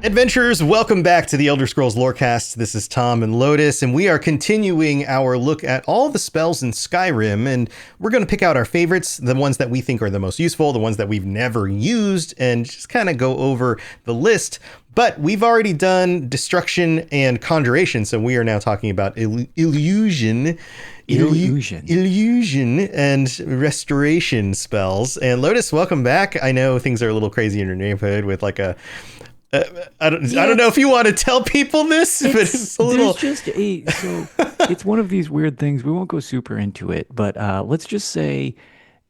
Adventurers, welcome back to the Elder Scrolls Lorecast. This is Tom and Lotus, and we are continuing our look at all the spells in Skyrim, and we're going to pick out our favorites, the ones that we think are the most useful, the ones that we've never used, and just kind of go over the list. But we've already done destruction and conjuration, so we are now talking about illusion and restoration spells. And Lotus, welcome back. I know things are a little crazy in your neighborhood with like a I don't know if you want to tell people this, but it's a little. It's one of these weird things. We won't go super into it, but let's just say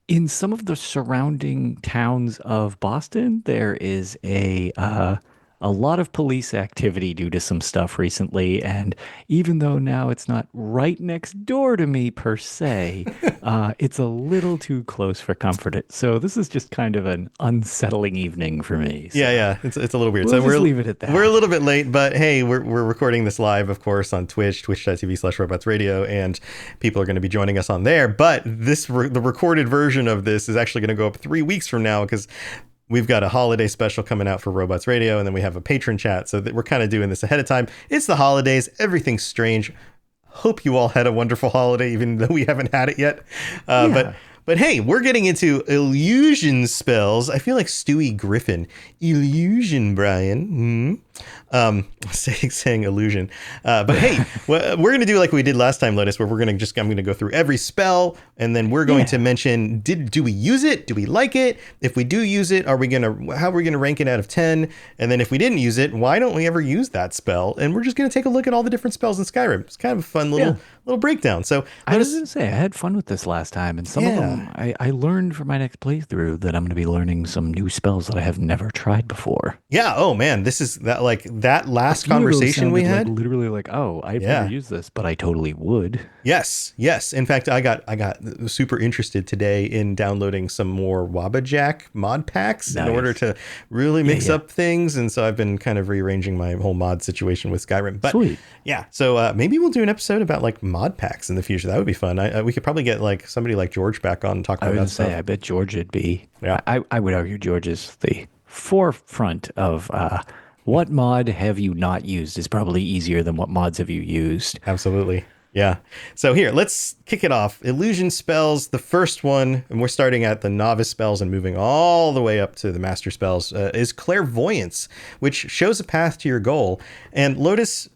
in some of the surrounding towns of Boston, there is a lot of police activity due to some stuff recently. And even though now it's not right next door to me per se, it's a little too close for comfort. So this is just kind of an unsettling evening for me. So Yeah. It's a little weird. we'll So just leave it at that. we're a little bit late, but hey, we're recording this live, of course, on Twitch, twitch.tv/robotsradio, and people are going to be joining us on there. But the recorded version of this is actually going to go up 3 weeks from now because we've got a holiday special coming out for Robots Radio, and then we have a patron chat. So we're kind of doing this ahead of time. It's the holidays. Everything's strange. Hope you all had a wonderful holiday, even though we haven't had it yet. But hey, we're getting into illusion spells. I feel like Stewie Griffin. Illusion, Brian. Saying illusion. But hey, we're going to do like we did last time, Lotus, where I'm going to go through every spell, and then we're going to mention, do we use it? Do we like it? If we do use it, how are we going to rank it out of 10? And then if we didn't use it, why don't we ever use that spell? And we're just going to take a look at all the different spells in Skyrim. It's kind of a fun little breakdown. So I was going to say, I had fun with this last time, and some of them I learned for my next playthrough that I'm going to be learning some new spells that I have never tried before. Yeah. Oh man, this is that last conversation we had. Literally like, oh, I've never used this, but I totally would. Yes. In fact, I got super interested today in downloading some more Wabajack mod packs in order to really mix up things, and so I've been kind of rearranging my whole mod situation with Skyrim. But sweet. Yeah, so maybe we'll do an episode about like mod packs in the future. That would be fun. We could probably get like somebody like George back on and talk about that stuff. I bet George would be. Yeah. I would argue George is the forefront of what mod have you not used is probably easier than what mods have you used. Absolutely. Yeah. So here, let's kick it off. Illusion spells, the first one, and we're starting at the novice spells and moving all the way up to the master spells, is clairvoyance, which shows a path to your goal. And Lotus,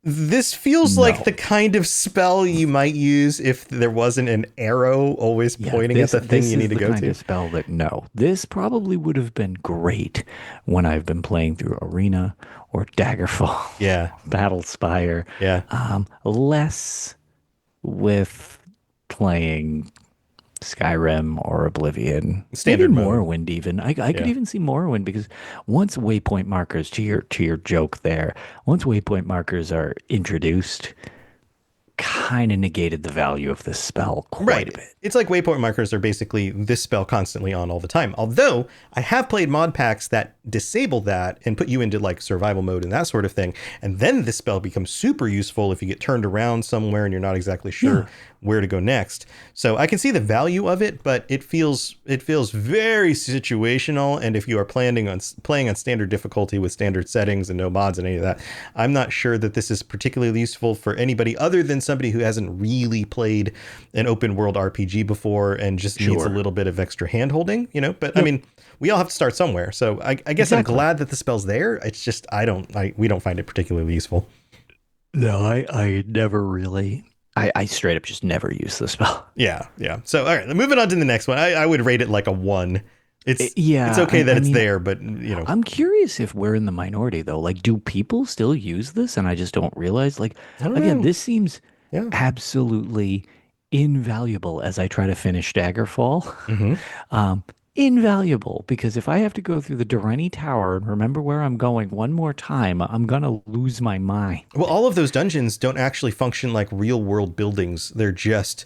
this feels like the kind of spell you might use if there wasn't an arrow always pointing at the thing you need to go to. This is the kind of spell that, this probably would have been great when I've been playing through Arena or Daggerfall. Yeah. Battlespire. Yeah. Less with playing Skyrim or Oblivion, Standard maybe mode. Morrowind even. I could even see Morrowind because once waypoint markers, to your joke there, once waypoint markers are introduced, kind of negated the value of this spell quite a bit. It's like waypoint markers are basically this spell constantly on all the time. Although I have played mod packs that disable that and put you into like survival mode and that sort of thing. And then this spell becomes super useful if you get turned around somewhere and you're not exactly sure where to go next. So I can see the value of it, but it feels very situational. And if you are playing on standard difficulty with standard settings and no mods and any of that, I'm not sure that this is particularly useful for anybody other than somebody who hasn't really played an open world RPG before and just needs a little bit of extra hand holding, but I mean, we all have to start somewhere. So I guess I'm glad that the spell's there. It's just, we don't find it particularly useful. No, I never really, I straight up just never use the spell. Yeah. So, all right, moving on to the next one. I would rate it like a 1. It's okay that it's there, but I'm curious if we're in the minority though. Like, do people still use this and I just don't realize? Like, again, this seems absolutely invaluable as I try to finish Daggerfall. Mm-hmm. Invaluable, because if I have to go through the Durrani Tower and remember where I'm going one more time, I'm gonna lose my mind. Well, all of those dungeons don't actually function like real world buildings. They're just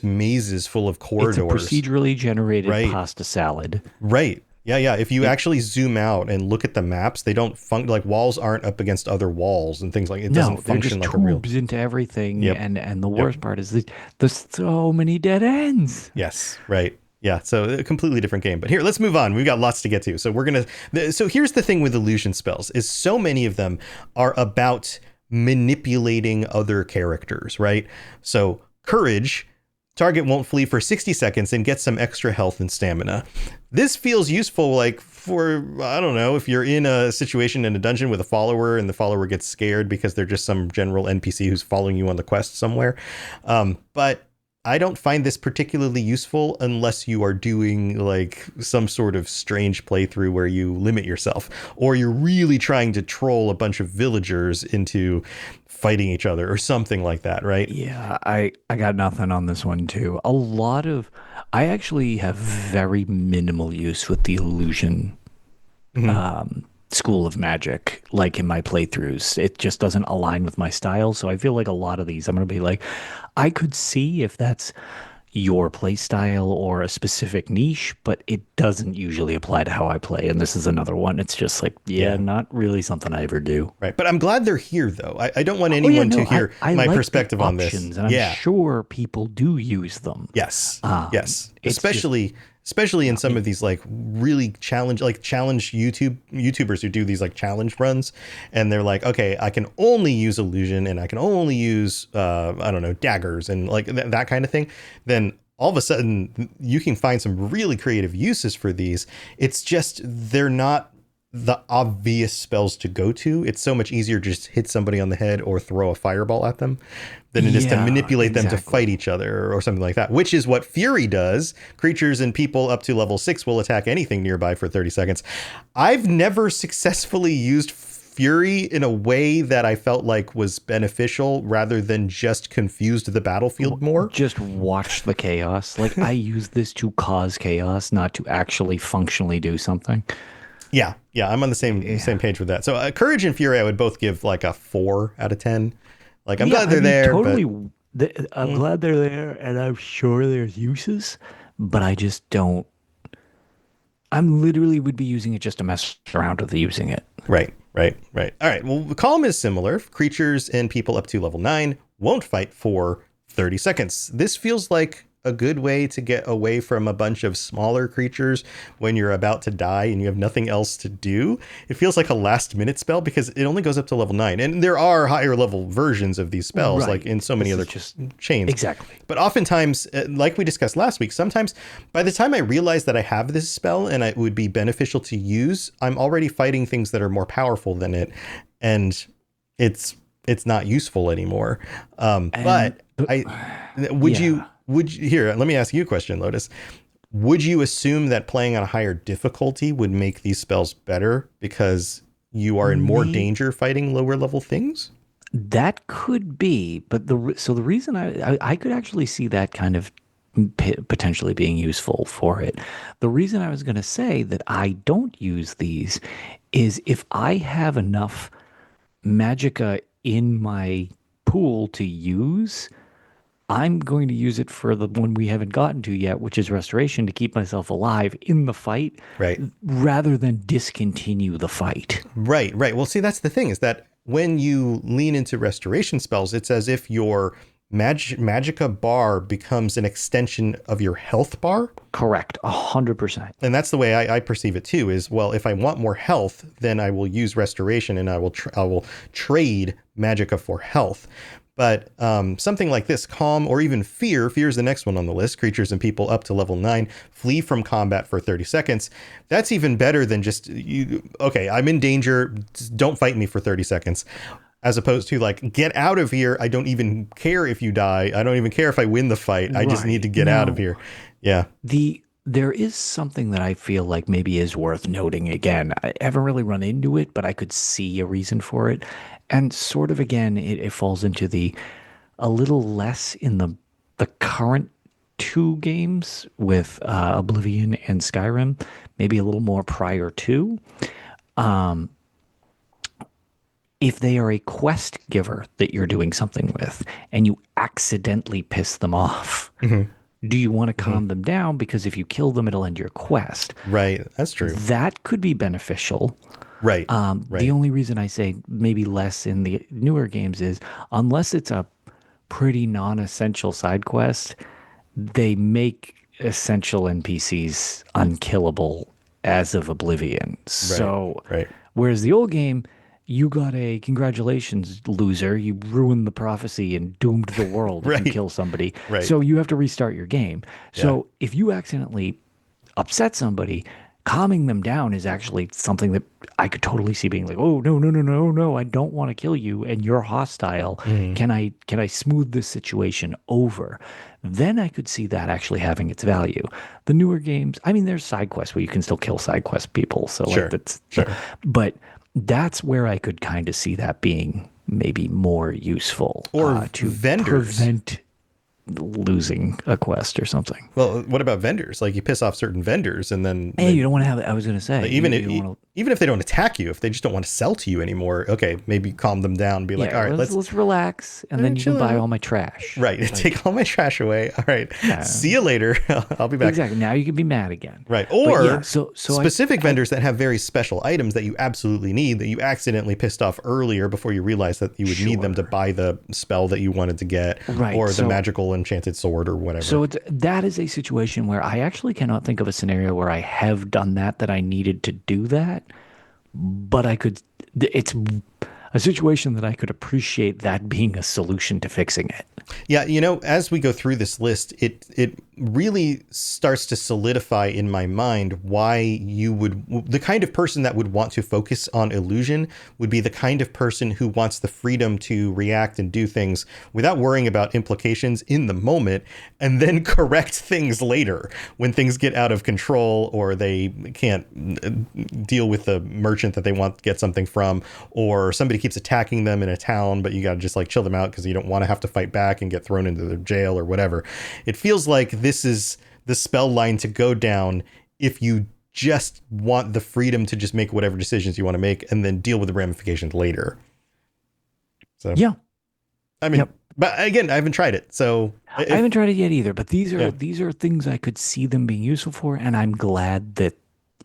mazes full of corridors. It's a procedurally generated pasta salad. Right. Yeah. If you actually zoom out and look at the maps, they don't like walls aren't up against other walls and things like it. Doesn't function like a real. Tubes into everything, and the worst part is there's so many dead ends. Yes, right. Yeah, so a completely different game. But here, let's move on. We've got lots to get to. So so here's the thing with illusion spells is so many of them are about manipulating other characters, right? So courage, target won't flee for 60 seconds and get some extra health and stamina. This feels useful, like for, I don't know, if you're in a situation in a dungeon with a follower and the follower gets scared because they're just some general NPC who's following you on the quest somewhere. But I don't find this particularly useful unless you are doing like some sort of strange playthrough where you limit yourself, or you're really trying to troll a bunch of villagers into fighting each other or something like that, right? Yeah, I got nothing on this one too. I actually have very minimal use with the illusion Hmm. school of magic, like in my playthroughs. It just doesn't align with my style. So I feel like a lot of these, I'm going to be like, I could see if that's your play style or a specific niche, but it doesn't usually apply to how I play. And this is another one. It's just like, yeah, Yeah. not really something I ever do. Right. But I'm glad they're here, though. I don't want Oh yeah, anyone to no, hear I my like the perspective on this. options, and I'm Yeah. sure people do use them. Yes. Yes. It's just Especially in not some me. of these like really challenge YouTubers who do these like challenge runs, and they're like, okay, I can only use illusion and I can only use I don't know, daggers and like that kind of thing. Then all of a sudden you can find some really creative uses for these. It's just they're not the obvious spells to go to. It's so much easier to just hit somebody on the head or throw a fireball at them than it is to Yeah, manipulate them to fight exactly. each other or something like that, which is what Fury does. Creatures and people up to level 6 will attack anything nearby for 30 seconds. I've never successfully used Fury in a way that I felt like was beneficial rather than just confused the battlefield more. Just watch the chaos. Like I use this to cause chaos, not to actually functionally do something. Yeah, yeah, I'm on the same Yeah. page with that. So Courage and Fury, I would both give like a 4 out of 10. Like I'm Yeah, glad I they're mean, there, but totally. I'm mm, glad they're there, and I'm sure there's uses, but I just don't. I'm literally would be using it just to mess around with using it. right, right, right. All right. Well, the Calm is similar. Creatures and people up to level 9 won't fight for 30 seconds. This feels like a good way to get away from a bunch of smaller creatures when you're about to die and you have nothing else to do. It feels like a last minute spell because it only goes up to level 9. And there are higher level versions of these spells, like Right. in so many This is other just chains. exactly. But oftentimes, like we discussed last week, sometimes by the time I realize that I have this spell and it would be beneficial to use, I'm already fighting things that are more powerful than it, and it's not useful anymore. And But I would you yeah, would you, here? Let me ask you a question, Lotus. Would you assume that playing on a higher difficulty would make these spells better because you are in more maybe danger fighting lower level things? that could be, but the reason I could actually see that kind of potentially being useful for it. The reason I was going to say that I don't use these is if I have enough magicka in my pool to use, I'm going to use it for the one we haven't gotten to yet, which is restoration to keep myself alive in the fight Right. rather than discontinue the fight. Right, right. Well, see, that's the thing is that when you lean into restoration spells, it's as if your magicka bar becomes an extension of your health bar. Correct. 100%. And that's the way I perceive it too is, well, if I want more health, then I will use restoration and I will trade magicka for health. But something like this, calm or even fear is the next one on the list. Creatures and people up to level 9 flee from combat for 30 seconds. That's even better than just, okay, I'm in danger. Don't fight me for 30 seconds. As opposed to like, get out of here. I don't even care if you die. I don't even care if I win the fight. I just need Right. to get out of Now, here. Yeah. there is something that I feel like maybe is worth noting again. I haven't really run into it, but I could see a reason for it. And sort of again, it falls into the a little less in the current two games with Oblivion and Skyrim, maybe a little more prior to. If they are a quest giver that you're doing something with and you accidentally piss them off, Hmm. do you want to Hmm. calm them down? Because if you kill them, it'll end your quest. Right. That's true. That could be beneficial. Right. The Right. only reason I say maybe less in the newer games is unless it's a pretty non essential side quest, they make essential NPCs unkillable as of Oblivion. Right. So, Right. whereas the old game, you got a congratulations, loser. You ruined the prophecy and doomed the world if you Right. kill somebody. Right. So you have to restart your game. Yeah. So if you accidentally upset somebody, calming them down is actually something that I could totally see being like, oh no, no, no, no, no, I don't want to kill you and you're hostile. Hmm. Can I smooth this situation over? Then I could see that actually having its value. The newer games, I mean, there's side quests where you can still kill side quest people. So like Sure. that's Sure. but that's where I could kind of see that being maybe more useful Or to vendors. prevent losing a quest or something. Well, what about vendors? Like you piss off certain vendors and then Hey, you don't want to have, I was going to say, like you don't want to, even if they don't attack you, if they just don't want to sell to you anymore, okay, maybe calm them down and be like, yeah, all right, let's relax. And then you can chill buy out. all my trash. Right. Like, Take all my trash away. All right. yeah, See you later. I'll be back. exactly. Now you can be mad again. Right. But yeah, Or so specific vendors that have very special items that you absolutely need that you accidentally pissed off earlier before you realized that you would need them to sure. buy the spell that you wanted to get Right. or the So, magical enchanted sword or whatever. that is a situation where I actually cannot think of a scenario where I have done that I needed to do that, but I could, it's a situation that I could appreciate that being a solution to fixing it. Yeah, as we go through this list, it really starts to solidify in my mind why the kind of person that would want to focus on illusion would be the kind of person who wants the freedom to react and do things without worrying about implications in the moment and then correct things later when things get out of control or they can't deal with the merchant that they want to get something from, or somebody keeps attacking them in a town, but you got to just like chill them out because you don't want to have to fight back and get thrown into the jail or whatever. It feels like this is the spell line to go down if you just want the freedom to just make whatever decisions you want to make and then deal with the ramifications later. So, Yeah. I mean, Yep. but again, I haven't tried it. So I haven't tried it yet either, but yeah. these are things I could see them being useful for, and I'm glad that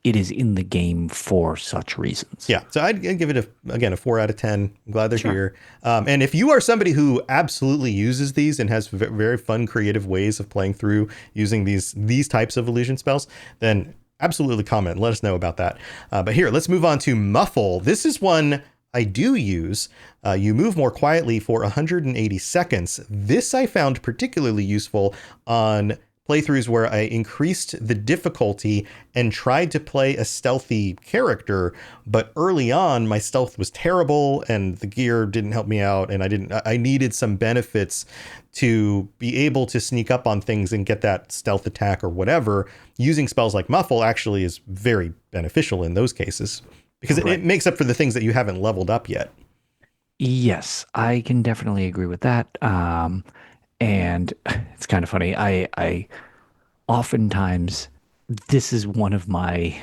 it is in the game for such reasons. Yeah, so I'd give it a 4 out of 10. I'm glad they're Sure. here. And if you are somebody who absolutely uses these and has very fun, creative ways of playing through using these types of illusion spells, then absolutely comment. Let us know about that. But here, let's move on to Muffle. This is one I do use. You move more quietly for 180 seconds. This I found particularly useful on playthroughs where I increased the difficulty and tried to play a stealthy character, but early on my stealth was terrible and the gear didn't help me out, and I needed some benefits to be able to sneak up on things and get that stealth attack or whatever. Using spells like Muffle actually is very beneficial in those cases because it makes up for the things that you haven't leveled up yet. Yes, I can definitely agree with that. And it's kind of funny. I oftentimes this is one of my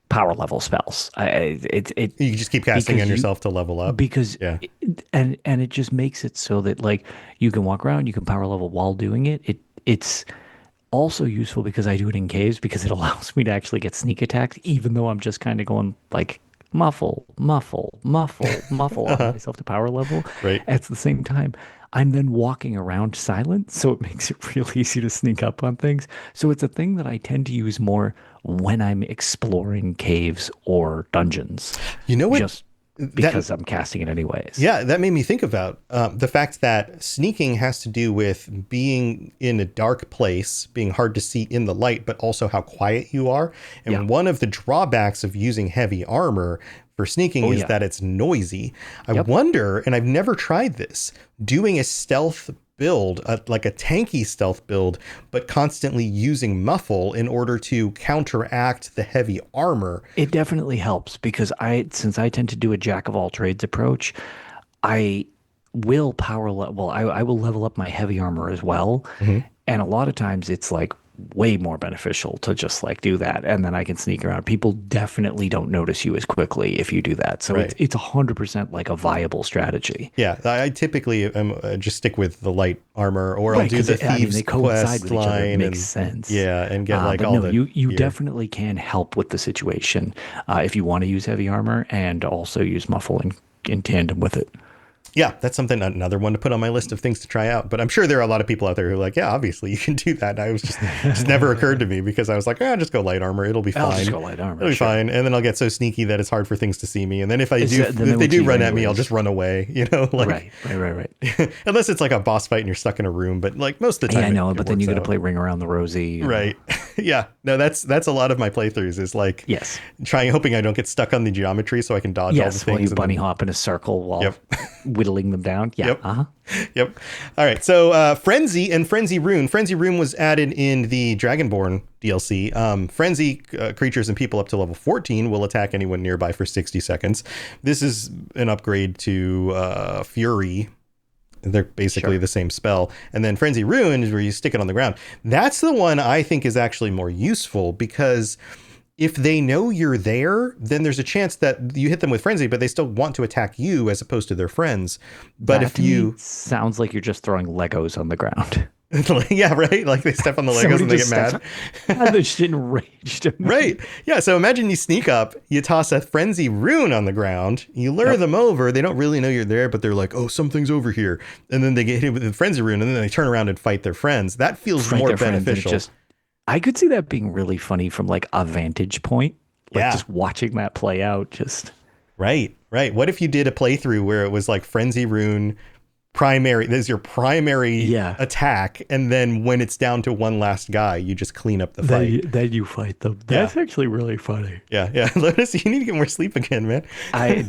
power level spells. It You just keep casting because on you yourself to level up. because Yeah. and it just makes it so that like you can walk around, you can power level while doing it. It's also useful because I do it in caves because it allows me to actually get sneak attacks, even though I'm just kind of going like muffle, muffle, muffle, muffle on Uh-huh. myself to power level. Right. At the same time, I'm then walking around silent, so it makes it real easy to sneak up on things. So it's a thing that I tend to use more when I'm exploring caves or dungeons, You know what? just That because I'm casting it anyways. Yeah, that made me think about the fact that sneaking has to do with being in a dark place, being hard to see in the light, but also how quiet you are. And Yeah. one of the drawbacks of using heavy armor for sneaking Oh is yeah. that it's noisy. I Yep. wonder, and I've never tried this, doing a stealth build, like a tanky stealth build, but constantly using muffle in order to counteract the heavy armor. It definitely helps because since I tend to do a jack of all trades approach, I will power level. I will level up my heavy armor as well. Mhm. And a lot of times it's like way more beneficial to just like do that. And then I can sneak around. People definitely don't notice you as quickly if you do that. So Right. it's 100% like a viable strategy. Yeah, I typically just stick with the light armor, or I'll Right, do because the I mean thieves they coincide quest with each other. It line, makes and sense. yeah, and get like But all no, the you gear. definitely can help with the situation if you want to use heavy armor and also use muffle in tandem with it. Yeah, that's something, another one to put on my list of things to try out. But I'm sure there are a lot of people out there who are like, yeah, obviously you can do that. And I was just never occurred to me because I was like, just go light armor. It'll be I'll just fine. go light armor. It'll be Sure. fine. And then I'll get so sneaky that it's hard for things to see me. And then if Then if they would see do you run at me, I'll anyways. just run away, like, Right. unless it's like a boss fight and you're stuck in a room. But like most of the Yeah, time, I know, it but then you works got to out. play Ring Around the Rosie. Right. Yeah. No, that's a lot of my playthroughs is like Yes. hoping I don't get stuck on the geometry so I can dodge all the Yes, while things. you bunny hop in a circle while Yep. whittling them down. Yeah. Yep. Uh-huh. Yep. All right. So Frenzy and Frenzy Rune. Frenzy Rune was added in the Dragonborn DLC. Frenzy creatures and people up to level 14 will attack anyone nearby for 60 seconds. This is an upgrade to Fury. They're basically the same spell. And then Frenzy Rune is where you stick it on the ground. That's the one I think is actually more useful because if they know you're there, then there's a chance that you hit them with Frenzy, but they still want to attack you as opposed to their friends. But That if to me you... sounds like you're just throwing Legos on the ground. Yeah, right? Like they step on the Legos Somebody and they just get steps mad. on- and they're just enraged. Right. Yeah. So imagine you sneak up, you toss a Frenzy Rune on the ground, you lure them over. They don't really know you're there, but they're like, oh, something's over here. And then they get hit with the Frenzy Rune and then they turn around and fight their friends. That feels Fight more their friends, and it beneficial. I could see that being really funny from like a vantage point. Like Yeah. just watching that play out. Just Right. Right. What if you did a playthrough where it was like Frenzy Rune primary, there's your primary attack, and then when it's down to one last guy, you just clean up the fight. then you fight them. That's actually really funny. Yeah. Lotus, you need to get more sleep again, man.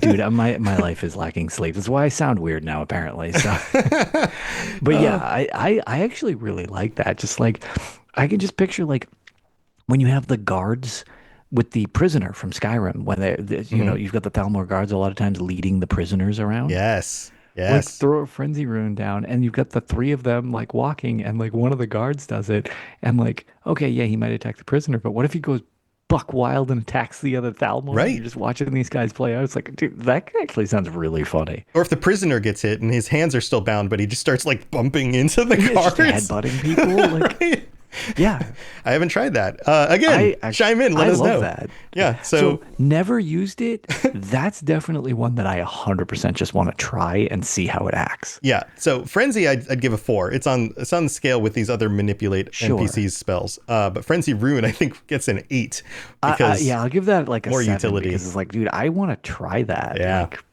Dude, my life is lacking sleep. That's why I sound weird now, apparently. So, but yeah, I actually really like that. Just like I can just picture like when you have the guards with the prisoner from Skyrim, when you know you've got the Thalmor guards a lot of times leading the prisoners around. Yes. Like Yes. throw a frenzy rune down, and you've got the three of them like walking, and like one of the guards does it, and like okay, yeah, he might attack the prisoner, but what if he goes buck wild and attacks the other Thalmor? Right. You're just watching these guys play out. It's like, dude, that actually sounds really funny. Or if the prisoner gets hit and his hands are still bound, but he just starts like bumping into the Yeah, guards. just headbutting people. Like, Right? yeah, I haven't tried that. Again, chime in. Let I us love know. that. Yeah. So never used it. That's definitely one that I 100% just want to try and see how it acts. Yeah. So Frenzy, I'd give a 4. It's on the scale with these other manipulate NPCs spells. But Frenzy Rune, I think, gets an 8 because yeah, I'll give that like a more 7 utility. because it's like, dude, I want to try that. Yeah. Like,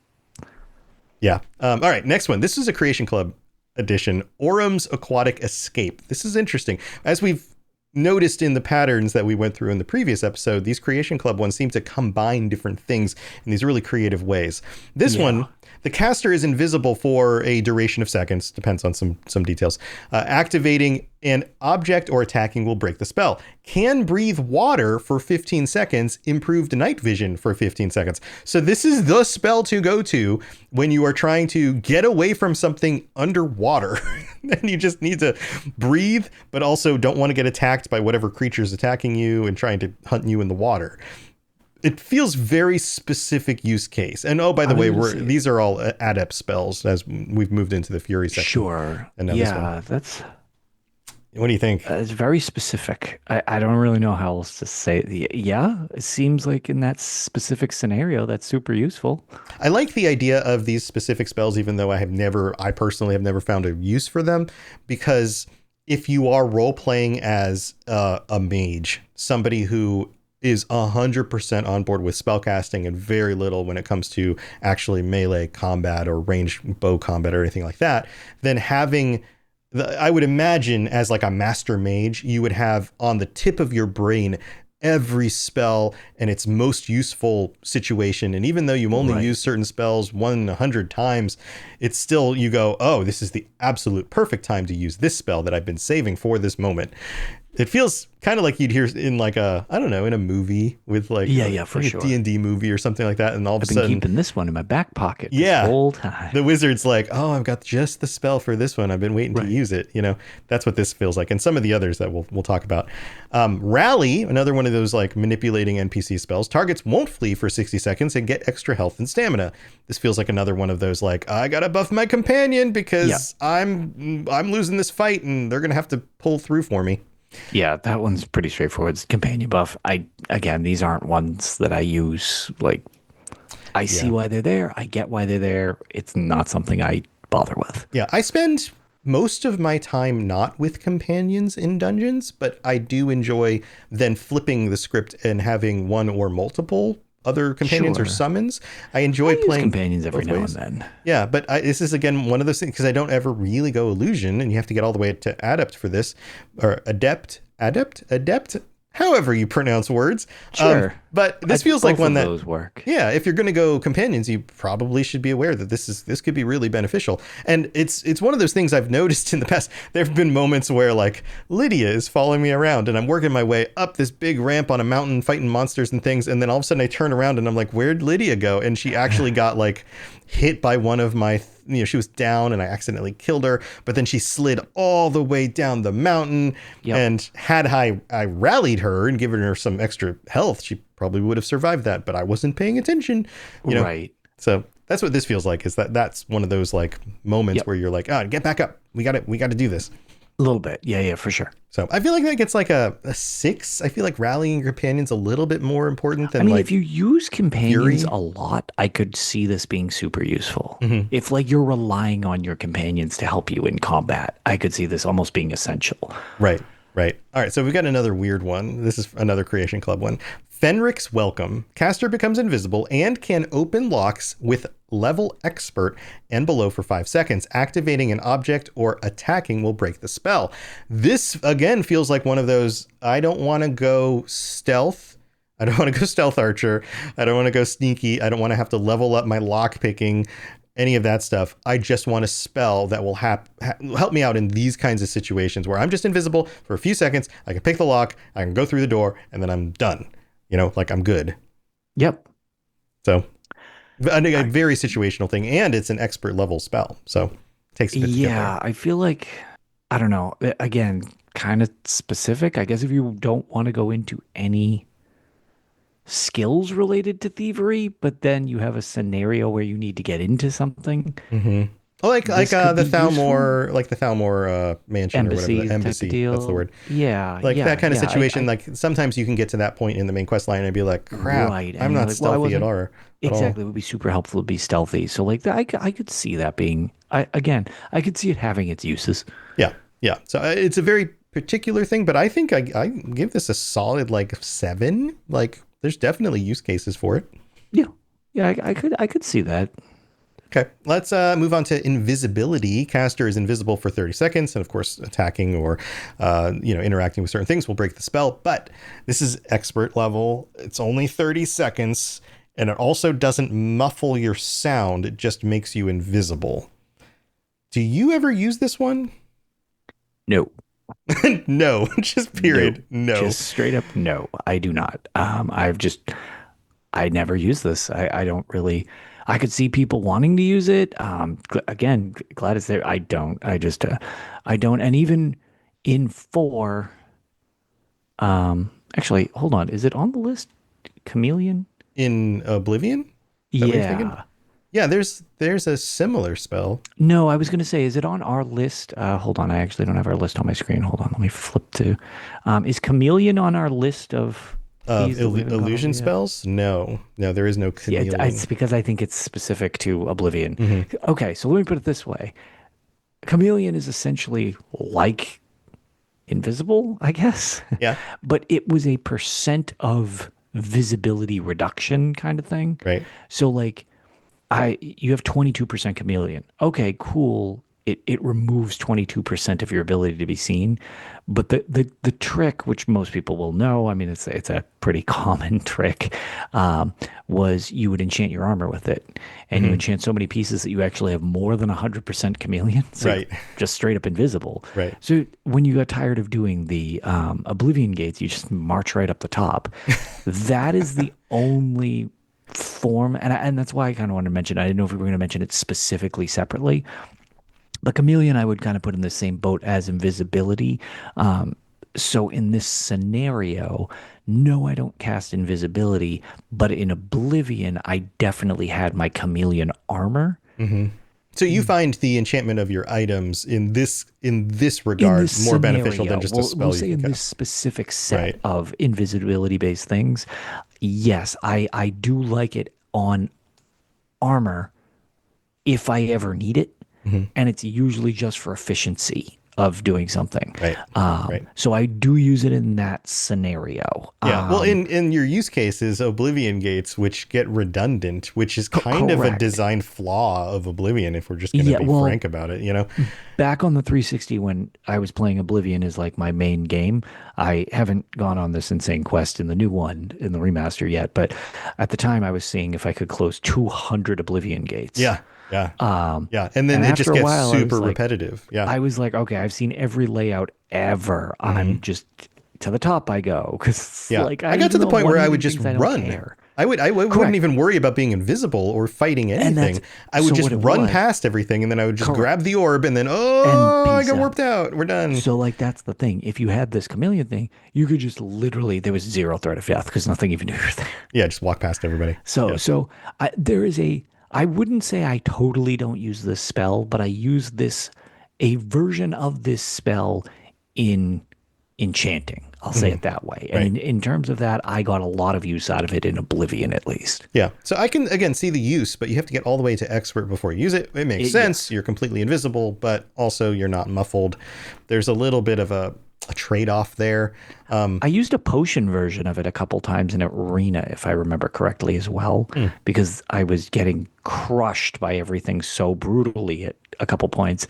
Yeah. All right. Next one. This is a Creation Club edition. Orum's Aquatic Escape. This is interesting. As we've noticed in the patterns that we went through in the previous episode, these Creation Club ones seem to combine different things in these really creative ways. This one, the caster is invisible for a duration of seconds, depends on some details. Activating an object or attacking will break the spell. Can breathe water for 15 seconds, improved night vision for 15 seconds. So this is the spell to go to when you are trying to get away from something underwater. And you just need to breathe, but also don't want to get attacked by whatever creature's attacking you and trying to hunt you in the water. It feels very specific use case. And oh, by the way, these are all adept spells as we've moved into the Fury section. Sure. And now this one. Yeah, that's What do you think? it's very specific. I don't really know how else to say it. Yeah, it seems like in that specific scenario, that's super useful. I like the idea of these specific spells, even though I personally have never found a use for them, because if you are role playing as a mage, somebody who is 100% on board with spellcasting and very little when it comes to actually melee combat or ranged bow combat or anything like that, then having I would imagine as like a master mage, you would have on the tip of your brain every spell and its most useful situation. And even though you only use certain spells 1 in 100 times, it's still, you go, oh, this is the absolute perfect time to use this spell that I've been saving for this moment. It feels kind of like you'd hear in like a, I don't know, in a movie with like for like sure. a D&D movie or something like that. And all of a I've been sudden keeping this one in my back pocket this whole time. the wizard's like, oh, I've got just the spell for this one. I've been waiting to use it. You know, that's what this feels like. And some of the others that we'll talk about. Rally, another one of those like manipulating NPC spells. Targets won't flee for 60 seconds and get extra health and stamina. This feels like another one of those like, I gotta buff my companion because I'm losing this fight and they're gonna have to pull through for me. Yeah, that one's pretty straightforward. It's companion buff. Again, these aren't ones that I use like I see Yeah. why they're there. I get why they're there. It's not something I bother with. Yeah, I spend most of my time not with companions in dungeons, but I do enjoy then flipping the script and having one or multiple other companions or Sure. summons. I I enjoy use playing companions every both now and ways. then. Yeah, but this is again one of those things because I don't ever really go illusion, and you have to get all the way to adept for this, or adept, however you pronounce words. Sure. But I this think feels like both one of that those work. yeah, if you're going to go companions, you probably should be aware that this could be really beneficial. And it's one of those things I've noticed in the past. There have been moments where like Lydia is following me around and I'm working my way up this big ramp on a mountain fighting monsters and things, and then all of a sudden I turn around and I'm like, where'd Lydia go? And she actually got like hit by one of my she was down and I accidentally killed her, but then she slid all the way down the mountain. Yep. And had I rallied her and given her some extra health, she probably would have survived that, but I wasn't paying attention, you know? Right. So that's what this feels like, is that's one of those like moments Yep. where you're like, oh, get back up. We got to do this. A little bit. Yeah, yeah, for sure. So I feel like that gets like a 6. I feel like rallying your companions a little bit more important I than mean, like if you use companions fury. a lot, I could see this being super useful. Mhm. If like you're relying on your companions to help you in combat, I could see this almost being essential. Right, right. All right, so we've got another weird one. This is another Creation Club one. Fenric's Welcome. Caster becomes invisible and can open locks with level expert and below for 5 seconds. Activating an object or attacking will break the spell. This, again, feels like one of those, I don't want to go stealth. I don't want to go stealth archer. I don't want to go sneaky. I don't want to have to level up my lock picking, any of that stuff. I just want a spell that will help me out in these kinds of situations where I'm just invisible for a few seconds. I can pick the lock, I can go through the door, and then I'm done. You know, like I'm good. Yep. So a very situational thing, and it's an expert level spell. So it takes a bit to get there. Yeah, I feel like I don't know. Again, kind of specific. I guess if you don't want to go into any skills related to thievery, but then you have a scenario where you need to get into something, Mm-hmm. Like this could the be useful. Thalmor, like the Thalmor mansion or whatever, Embassy the type of embassy. That's the deal. word. Yeah, Like that yeah, kind of yeah. situation. Like sometimes you can get to that point in the main quest line and be like, crap, Right. I'm And you're not like, well, I stealthy wasn't at all. exactly. It would be super helpful to be stealthy. So like that, I could see that being. I could see it having its uses. Yeah, yeah. So it's a very particular thing, but I think I give this a solid like 7. Like there's definitely use cases for it. Yeah, yeah. I could see that. Okay, let's move on to invisibility. Caster is invisible for 30 seconds, and of course, attacking or interacting with certain things will break the spell. But this is expert level. It's only 30 seconds, and it also doesn't muffle your sound. It just makes you invisible. Do you ever use this one? No, No, just no, period. No. just straight up no. I do not. I never use this. I don't really. I could see people wanting to use it. Again, glad it's there. I don't. I don't. And even in 4, actually, hold on. Is it on the list? Chameleon? In Oblivion? Is that what you're thinking? Yeah. Yeah, there's a similar spell. No, I was going to say, is it on our list? Hold on. I actually don't have our list on my screen. Hold on. Let me flip to. Is Chameleon on our list of thieves that we haven't gone over Illusion yet? spells? No, there is no Yeah, chameleon. it's because I think it's specific to Oblivion. Hmm. Okay, so let me put it this way. Chameleon is essentially like invisible, I guess, Yeah, but it was a percent of visibility reduction kind of thing. right. So like you have 22% chameleon. Okay, cool. It removes 22% of your ability to be seen. But the trick, which most people will know, I mean, it's a pretty common trick, was you would enchant your armor with it. And you Hmm. enchant so many pieces that you actually have more than 100% chameleon. So Right, just straight up invisible. right. So when you got tired of doing the Oblivion gates, you just march right up the top. That is the only form, and that's why I kind of wanted to mention. I didn't know if we were going to mention it specifically separately, but chameleon I would kind of put in the same boat as invisibility. So in this scenario, no, I don't cast invisibility, but in Oblivion, I definitely had my chameleon armor. Hmm. So you find the enchantment of your items in this In regard this more beneficial scenario, than just a we'll spell you say can in this cast. specific set Right. of invisibility based things, yes, I do like it on armor if I ever need it, Mhm. and it's usually just for efficiency of doing something. Right. Right. So I do use it in that scenario. Yeah. Well, in your use cases, Oblivion gates, which get redundant, which is kind of a Correct. design flaw of Oblivion, if we're just going to Yeah, be well, frank about it, you know? back on the 360 when I was playing Oblivion is like my main game. I haven't gone on this insane quest in the new one in the remaster yet, but at the time I was seeing if I could close 200 Oblivion gates. Yeah. Yeah. Um, Yeah. And then and it after just a gets while, super repetitive. Yeah. okay, I've seen every layout ever. Hmm. I'm just to the top I go because Yeah. like I got to even the though point one where I would hitting just things I don't run. care. I wouldn't Correct. even worry about being invisible or fighting And that's anything. I would so just what it run was. past everything and then I would just Correct. grab the orb and then, And oh, I peace got out. warped out. We're done. So like that's the thing. If you had this chameleon thing, you could just literally there was zero threat of death because nothing even knew you were there. Yeah. Just walk past everybody. So Yeah. so there is a I wouldn't say I totally don't use this spell, but I use this a version of this spell in enchanting. I'll say Hmm. it that way. And Right. in terms of that, I got a lot of use out of it in Oblivion at least. Yeah. So I can, again, see the use, but you have to get all the way to expert before you use it. It makes sense. Yes. You're completely invisible, but also you're not muffled. There's a little bit of a trade off there. I used a potion version of it a couple times in Arena, if I remember correctly, as well, Hmm. because I was getting crushed by everything so brutally at a couple points.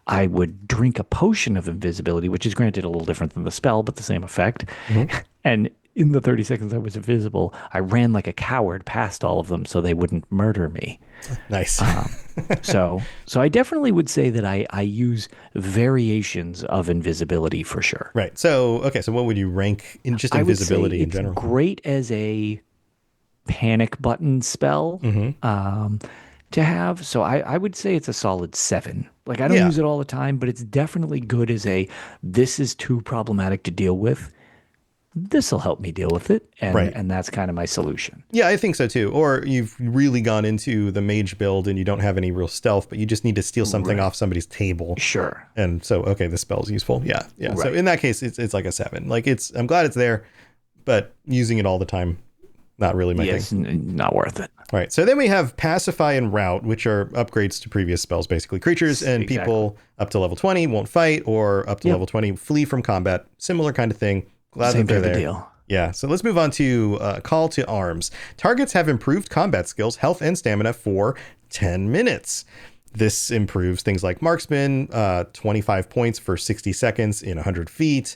I would drink a potion of invisibility, which is granted a little different than the spell, but the same effect. Mhm. And in the 30 seconds I was invisible, I ran like a coward past all of them so they wouldn't murder me. Nice. So I definitely would say that I use variations of invisibility for sure. Right. So, okay. So what would you rank in just I would say invisibility in it's general? great as a panic button spell Hmm. to have. So I would say it's a solid 7. Like I don't Yeah. use it all the time, but it's definitely good as a this is too problematic to deal with. This will help me deal with it, Right. and that's kind of my solution. Yeah, I think so too. Or you've really gone into the mage build and you don't have any real stealth, but you just need to steal something Right. off somebody's table. Sure. And so, okay, the spell's useful. Yeah. Yeah. So Right. in that case, it's like a 7. Like I'm glad it's there, but using it all the time, not really my thing. Yes, not worth it. All right. So then we have Pacify and Rout, which are upgrades to previous spells, basically. Creatures and Exactly. people up to level 20 won't fight, or up to Yep. level 20 flee from combat. Similar kind of thing. Glad Same that they're type of there. deal. Yeah. So let's move on to Call to Arms. Targets have improved combat skills, health, and stamina for 10 minutes. This improves things like marksman, 25 points for 60 seconds in 100 feet,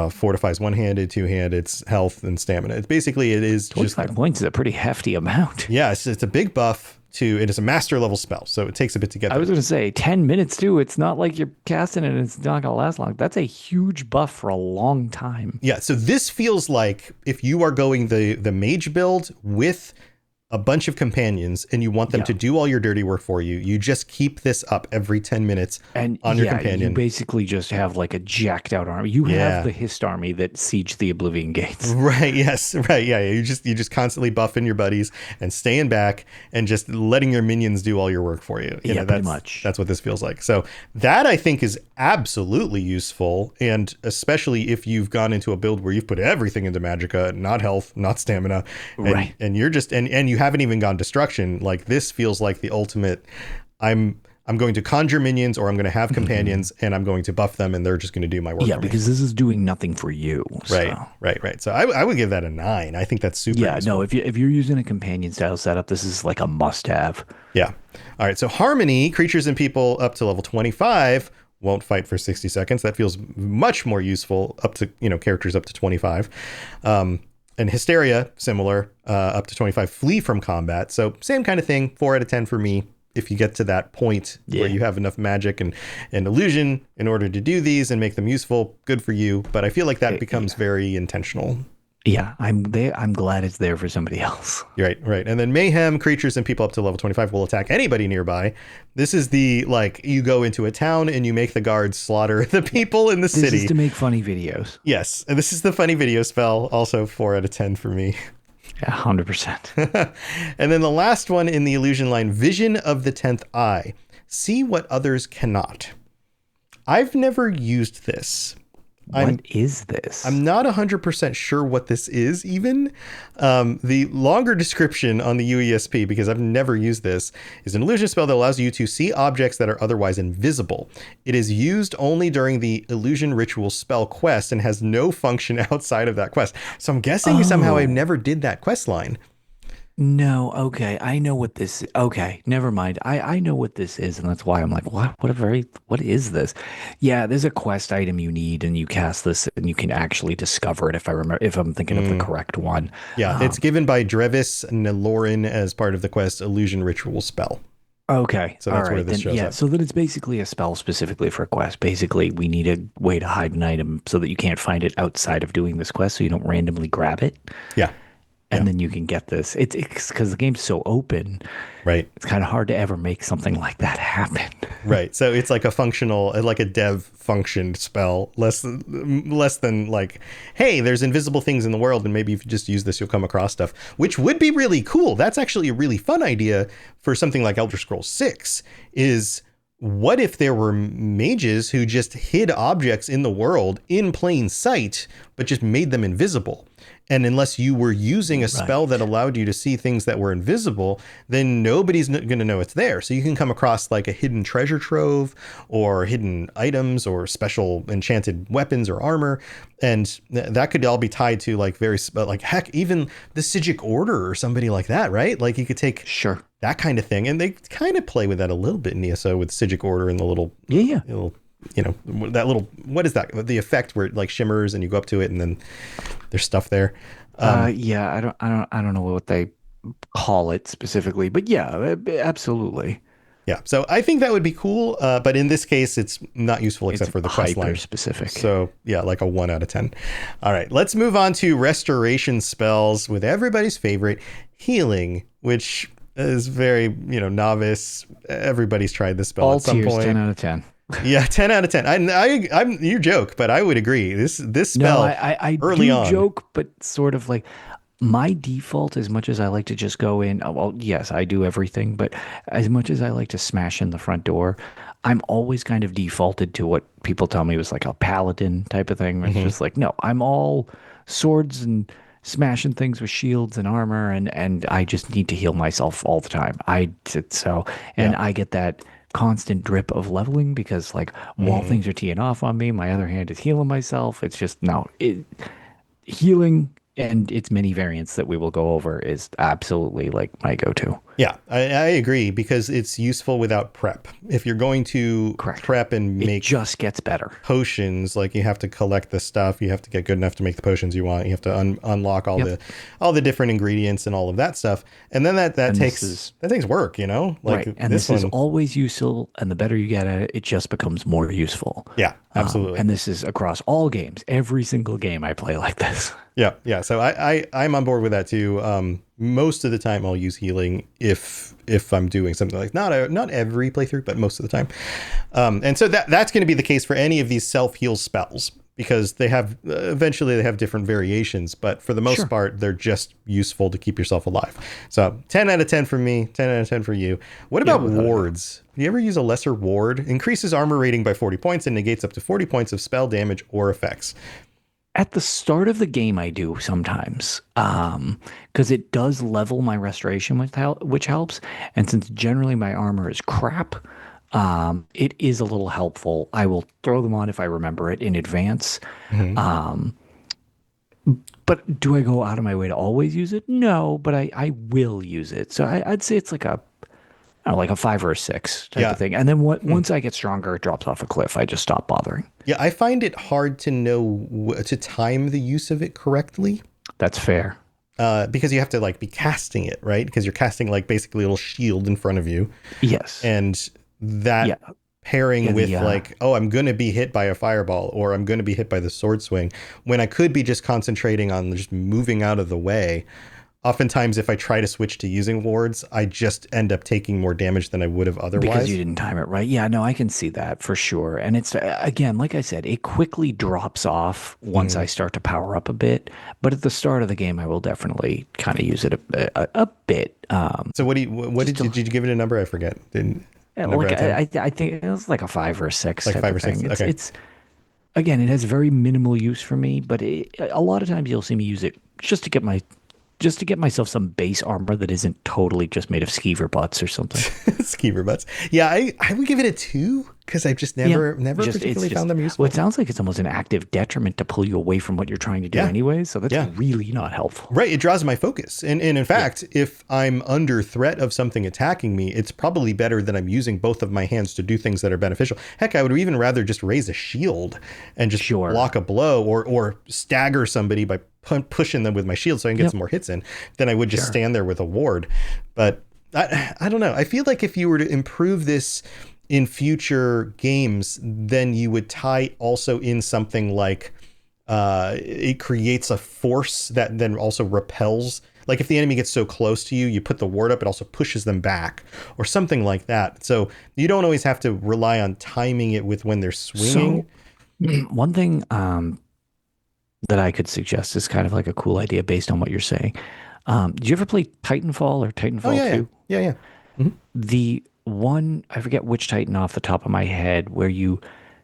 fortifies one-handed, two-handed, health, and stamina. It's basically, it is just, 25 points is a pretty hefty amount. yeah, it's a big buff to, it is a master level spell, so it takes a bit to get I there. was going to say 10 minutes too. It's not like you're casting it and it's not going to last long. That's a huge buff for a long time. Yeah, so this feels like if you are going the mage build with a bunch of companions and you want them Yeah. to do all your dirty work for you, you just keep this up every 10 minutes And on your yeah, companion. you basically just have like a jacked out army. You Yeah. have the Hist army that siege the Oblivion Gates. Right. Yes. Right. Yeah. You just constantly buffing your buddies and staying back and just letting your minions do all your work for you. Yeah, know, pretty that's, much. That's what this feels like. So that I think is absolutely useful, and especially if you've gone into a build where you've put everything into Magicka, not health, not stamina, and, Right. and you're just and you haven't even gone destruction. Like this feels like the ultimate. I'm going to conjure minions, or I'm going to have companions, and I'm going to buff them, and they're just going to do my work. Yeah, for me. because this is doing nothing for you. Right, So. right. So I would give that a 9. I think that's super. Yeah, useful. no, if you're using a companion style setup, this is like a must have. Yeah. All right. So Harmony, creatures and people up to level 25 won't fight for 60 seconds. That feels much more useful up to, characters up to 25. And Hysteria, similar, up to 25, flee from combat. So same kind of thing, 4 out of 10 for me. If you get to that point where you have enough magic and illusion in order to do these and make them useful, good for you. But I feel like that becomes very intentional. Yeah, I'm there. I'm glad it's there for somebody else. Right, right. And then Mayhem, creatures and people up to level 25 will attack anybody nearby. This is the, you go into a town and you make the guards slaughter the people in the This city. is to make funny videos. Yes, and this is the funny video spell, also 4 out of 10 for me. Yeah, 100%. And then the last one in the illusion line, Vision of the 10th Eye. See what others cannot. I've never used this. What I'm is this? I'm not 100% sure what this is even. The longer description on the UESP, because I've never used this, is an illusion spell that allows you to see objects that are otherwise invisible. It is used only during the illusion ritual spell quest and has no function outside of that quest. So I'm guessing somehow I Oh, never did that quest line. no. Okay. I know what this. Okay. Never mind. I know what this is, and that's why I'm like, what is this? Yeah, there's a quest item you need, and you cast this, and you can actually discover it if I remember, if I'm thinking of the Mm. correct one. Yeah, it's Um, given by Drevis Nelorin as part of the quest illusion ritual spell. okay. So All that's where right. this Then shows yeah. up. So then it's basically a spell specifically for a quest. Basically, we need a way to hide an item so that you can't find it outside of doing this quest, so you don't randomly grab it, Yeah. Yeah. and then you can get this. It's because the game's so open. Right. It's kind of hard to ever make something like that happen. Right. So it's like a functional, like a dev function spell, less than like, hey, there's invisible things in the world, and maybe if you just use this, you'll come across stuff, which would be really cool. That's actually a really fun idea for something like Elder Scrolls 6 is what if there were mages who just hid objects in the world in plain sight, but just made them invisible? And unless you were using a spell that Right. allowed you to see things that were invisible, then nobody's going to know it's there. So you can come across like a hidden treasure trove or hidden items or special enchanted weapons or armor. And that could all be tied to like like heck, even the Sigic Order or somebody like that, right? Like you could take Sure. that kind of thing. And they kind of play with that a little bit in ESO with Sigic Order and the Yeah, yeah. little, that little, what is that? The effect where it like shimmers and you go up to it and then there's stuff there. Yeah, I don't know what they call it specifically, but yeah, absolutely. Yeah. So I think that would be cool. But in this case, it's not useful It's except for the quest hyper line. specific. So yeah, like a 1 out of 10. All right, let's move on to restoration spells with everybody's favorite healing, which is very, novice. Everybody's tried this spell All at some tiers, 10 point. out of 10. Yeah, 10 out of 10. I'm you joke, but I would agree. This No, spell I early do on. joke, but sort of like my default, as much as I like to just go in, well, yes, I do everything, but as much as I like to smash in the front door, I'm always kind of defaulted to what people tell me was like a paladin type of thing. Where it's Hmm. just like, no, I'm all swords and smashing things with shields and armor, and I just need to heal myself all the time. Yeah. And I get that constant drip of leveling because like while Hmm. things are teeing off on me, my other hand is healing myself. It's just no, healing and its many variants that we will go over is absolutely like my go-to. Yeah, I agree because it's useful without prep. If you're going to Correct. prep and It make just gets better. potions, like you have to collect the stuff, you have to get good enough to make the potions you want, you have to unlock all Yep. the different ingredients and all of that stuff, and then that And this takes is that takes work, like right. And this this is one. always useful. And the better you get at it, it just becomes more useful. Yeah, absolutely. And this is across all games. Every single game I play like this. Yeah. So I'm on board with that too. Most of the time I'll use healing if I'm doing something like not every playthrough, but most of the time. And so that's going to be the case for any of these self heal spells because they have eventually they have different variations, but for the most Sure. part they're just useful to keep yourself alive. So 10 out of 10 for me, 10 out of 10 for you. What Yeah, about without a doubt. wards? Do you ever use a lesser ward? Increases armor rating by 40 points and negates up to 40 points of spell damage or effects. At the start of the game, I do sometimes, because it does level my restoration, which helps. And since generally my armor is crap, it is a little helpful. I will throw them on if I remember it in advance. Mhm. But do I go out of my way to always use it? No, but I will use it. So I'd say it's like I don't know, like a 5 or a 6 type Yeah. of thing. And then once I get stronger, it drops off a cliff. I just stop bothering. Yeah, I find it hard to know to time the use of it correctly That's fair. because you have to like be casting it, right? Because you're casting like basically a little shield in front of you. Yes. And that Yeah. pairing Yeah, with the, like, oh, I'm going to be hit by a fireball or I'm going to be hit by the sword swing when I could be just concentrating on just moving out of the way. Oftentimes, if I try to switch to using wards, I just end up taking more damage than I would have Because otherwise. you didn't time it right. Yeah, no, I can see that for sure. And it's, again, like I said, it quickly drops off once I start to power up a bit. But at the start of the game, I will definitely kind of use it a bit. So what did you give it a number? I forget. Didn't number Like out of 10? I think it was like a 5 or a 6 Like type 5 or of 6. thing. Okay. again, it has very minimal use for me, but a lot of times you'll see me use it just to get myself some base armor that isn't totally just made of skeever butts or something. Skeever butts. Yeah, I would give it a 2 because I've just Yeah, never it's particularly just found them well, it useful. sounds like it's almost an active detriment to pull you away from what you're trying to do Yeah, anyway. So that's yeah. really not helpful. Right, it draws my focus. And in Yeah, fact, if I'm under threat of something attacking me, it's probably better that I'm using both of my hands to do things that are beneficial. Heck, I would even rather just raise a shield and just sure. block a blow or stagger somebody by pushing them with my shield so I can get Yep, some more hits in than I would just sure. stand there with a ward. But I don't know. I feel like if you were to improve this in future games, then you would tie also in something like it creates a force that then also repels. Like if the enemy gets so close to you, you put the ward up, it also pushes them back or something like that. So you don't always have to rely on timing it with when they're swinging. So one thing that I could suggest is kind of like a cool idea based on what you're saying. Did you ever play Titanfall or Oh, Titanfall yeah, yeah. 2? Yeah, yeah. Mhm. The one, I forget which Titan off the top of my head, where you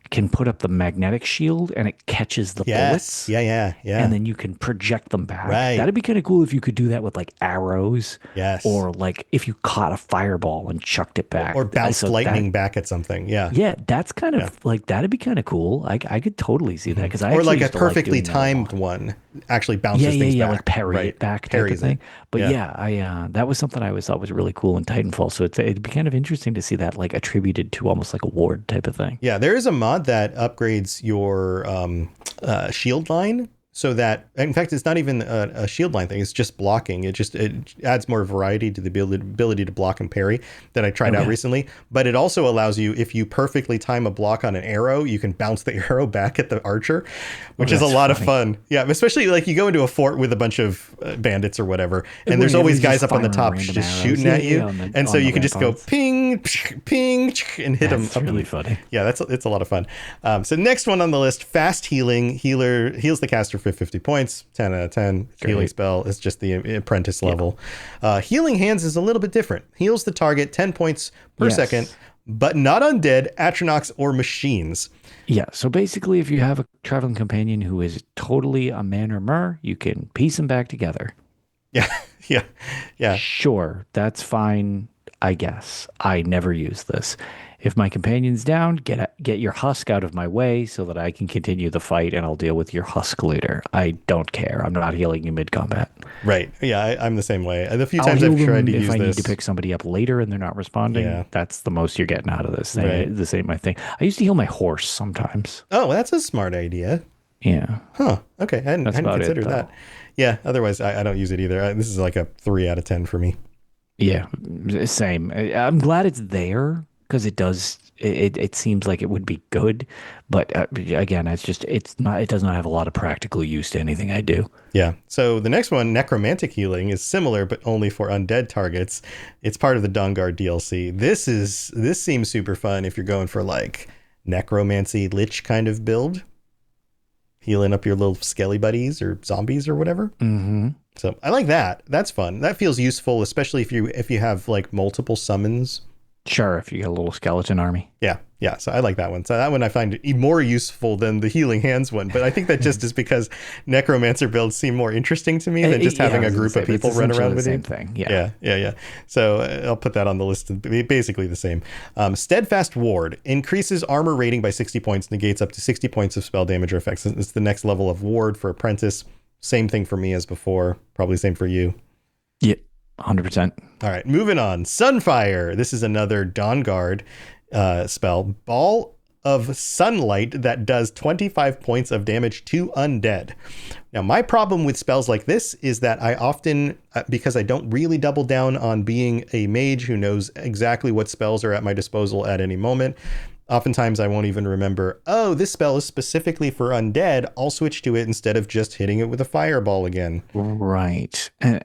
can put up the magnetic shield and it catches the Yes. bullets Yeah, yeah, and yeah. then you can project them back. Right. That'd be kind of cool if you could do that with like arrows Yes. or like if you caught a fireball and chucked it Or back. bounced So that, lightning back at something. Yeah. yeah, that's kind Yeah. of like, that'd be kind of cool. I could totally see that Mhm. because I Or actually like a used to like perfectly doing that a timed lot. one actually Yeah, bounces yeah, things yeah, like back. parry Right. it back type of Parries it. thing. But Yeah. yeah, I that was something I always thought was really cool in Titanfall. So it'd be kind of interesting to see that like attributed to almost like a ward type of thing. Yeah, there is a mod that upgrades your shield line so that, in fact, it's not even a shield line thing. It's just blocking. It adds more variety to the ability to block and parry that I tried out Okay. recently. But it also allows you, if you perfectly time a block on an arrow, you can bounce the arrow back at the archer, Oh, which is a that's lot of funny. fun. Yeah, especially like you go into a fort with a bunch of bandits or whatever, and When there's always everybody's just guys up on the firing top random just arrows. shooting Yeah, at yeah, you, yeah, and so on the you can just go ramparts. ping, ping, and hit them That's up. really funny. Yeah, it's a lot of fun. So next one on the list, fast healing. Healer heals the caster for 50 points, 10 out of 10. Healing Great. spell is just the apprentice Yeah. level. Healing hands is a little bit different. Heals the target 10 points per second, Yes. but not undead, atronachs, or machines. Yeah. So basically, if you have a traveling companion who is totally a man or mer, you can piece them back together. Yeah, yeah, yeah. Sure, that's fine, I guess. I never use this. If my companion's down, get your husk out of my way so that I can continue the fight and I'll deal with your husk later. I don't care. I'm not healing you mid combat. Right. Yeah, I'm the same way. The few I'll times heal I've tried to them if use I need to this, pick somebody up later and they're not responding. yeah, That's the most you're getting out of this right. thing. This ain't my thing. I used to heal my horse sometimes. Oh, that's a smart idea. Yeah, Huh. Okay. that's Hadn't about it considered that. though. Yeah. Otherwise, I don't use it either. This is like a 3 out of 10 for me. Yeah, same. I'm glad it's there because it does. It seems like it would be good, but again, it's not. It does not have a lot of practical use to anything I do. Yeah. So the next one, necromantic healing, is similar but only for undead targets. It's part of the Dawnguard DLC. This seems super fun if you're going for like necromancy lich kind of build, healing up your little skelly buddies or zombies or whatever. Hmm. So I like that. That's fun. That feels useful, especially if you have like multiple summons. Sure, if you get a little skeleton army. Yeah, yeah. So I like that one. So that one I find more useful than the healing hands one. But I think that just is because necromancer builds seem more interesting to me than just Yeah, I having a was gonna group say, of but it's people run essentially around the with you. same thing. Yeah. Yeah, yeah, yeah. So I'll put that on the list. Basically the same. Steadfast Ward increases armor rating by 60 points, negates up to 60 points of spell damage or effects. It's the next level of Ward for Apprentice. Same thing for me as before. Probably same for you. Yeah, 100%. All right, moving on. Sunfire. This is another Dawnguard spell. Ball of sunlight that does 25 points of damage to undead. Now, my problem with spells like this is that I often, because I don't really double down on being a mage who knows exactly what spells are at my disposal at any moment, oftentimes I won't even remember, oh, this spell is specifically for undead. I'll switch to it instead of just hitting it with a fireball again. Right. And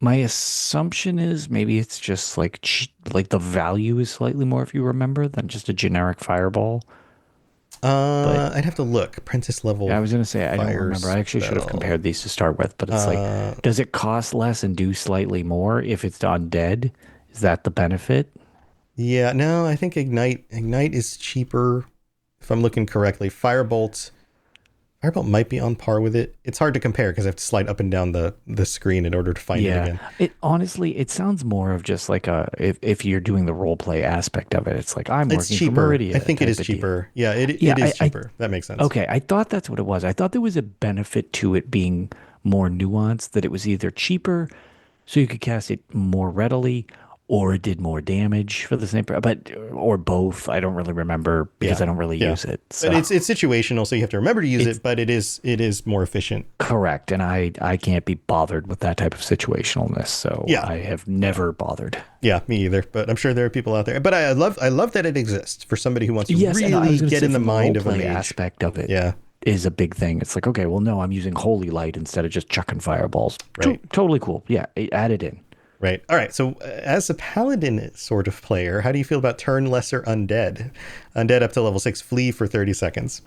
my assumption is maybe it's just like like the value is slightly more if you remember than just a generic fireball. But I'd have to look. Apprentice yeah, level I was gonna say I don't fire remember. I actually should have spell. compared these to start with, but it's like, Uh, does it cost less and do slightly more if it's undead? Is that the benefit? yeah, no, I think Ignite is cheaper if I'm looking correctly. Firebolt might be on par with it. It's hard to compare because I have to slide up and down the screen in order to find it Yeah, again. it honestly, it sounds more of just like a if you're doing the role play aspect of it, it's like I'm It's working for cheaper. I Meridia think it type is of deal. cheaper. Yeah, Yeah, it is cheaper. That makes sense. okay, I thought that's what it was. I thought there was a benefit to it being more nuanced, that it was either cheaper so you could cast it more readily, or it did more damage for the same, but or both. I don't really remember because Yeah. I don't really Yeah. use it. But So it's situational, so you have to remember to use it's it, but it is more efficient. correct, and I can't be bothered with that type of situationalness, so Yeah. I have Yeah. never bothered. Yeah, me either. But I'm sure there are people out there. But I love that it exists for somebody who wants to Yes, and I really was going to get say in the from the role mind of a play mage. aspect of it Yeah. is a big thing. It's like, okay, well, no, I'm using holy light instead of just chucking fireballs. Right. Totally cool. Yeah, add it in. Right. All right. So, as a paladin sort of player, how do you feel about turn lesser undead? Undead up to level 6, flee for 30 seconds.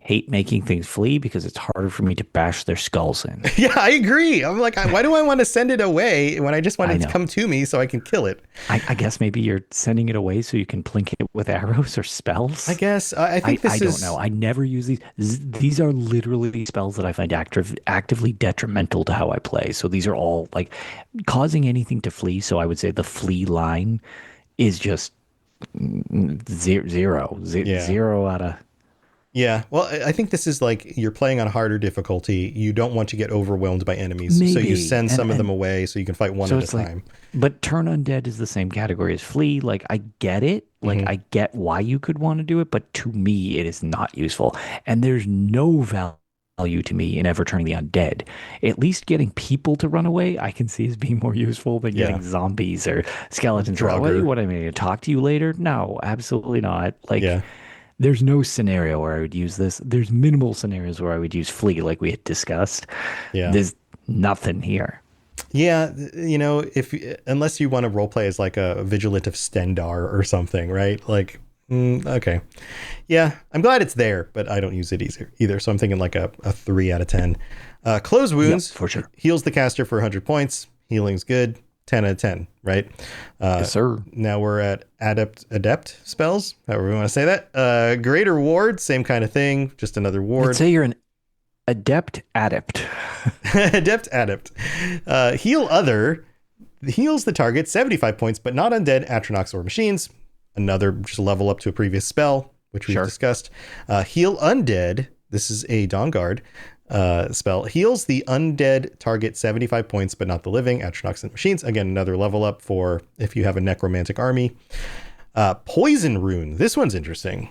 Hate making things flee because it's harder for me to bash their skulls in. Yeah, I agree. I'm like, why do I want to send it away when I just want I it to know. come to me so I can kill it? I guess maybe you're sending it away so you can plink it with arrows or I spells. guess. I think I this don't know. is. I never use these. These are literally spells that I find actively detrimental to how I play. So these are all like causing anything to flee. So I would say the flee line is just Yeah. zero out of Yeah. Well, I think this is like you're playing on harder difficulty. You don't want to get overwhelmed by enemies. So you maybe. send some of them away so you can fight one So at a it's like, time. but turn undead is the same category as flee. Like I get it. Like Hmm. I get why you could want to do it, but to me it is not useful. And there's no value to me in ever turning the undead. At least getting people to run away, I can see as being more useful than Yeah. getting zombies or skeletons. Draugr. What I mean, to talk to you later? No, absolutely not. Like Yeah. there's no scenario where I would use this. There's minimal scenarios where I would use flee, like we had discussed. Yeah. There's nothing here. Yeah, if unless you want to roleplay as like a vigilant of Stendar or something, right? Like, okay, yeah, I'm glad it's there, but I don't use it either. So I'm thinking like a 3 out of 10. Close Yep, wounds for sure. heals the caster for 100 points. Healing's good. 10 out of 10, right? Yes, sir. Now we're at adept spells, however we want to say that. Greater ward, same kind of thing, just another ward. Let's say you're an adept. Adept. Heal other heals the target 75 points, but not undead, Atronachs, or machines. Another just level up to a previous spell, which we've Sure. discussed. Heal undead. This is a Dawn Guard spell. Heals the undead target 75 points, but not the living, Atronachs, and machines. Again, another level up for if you have a necromantic army. Poison rune. This one's interesting.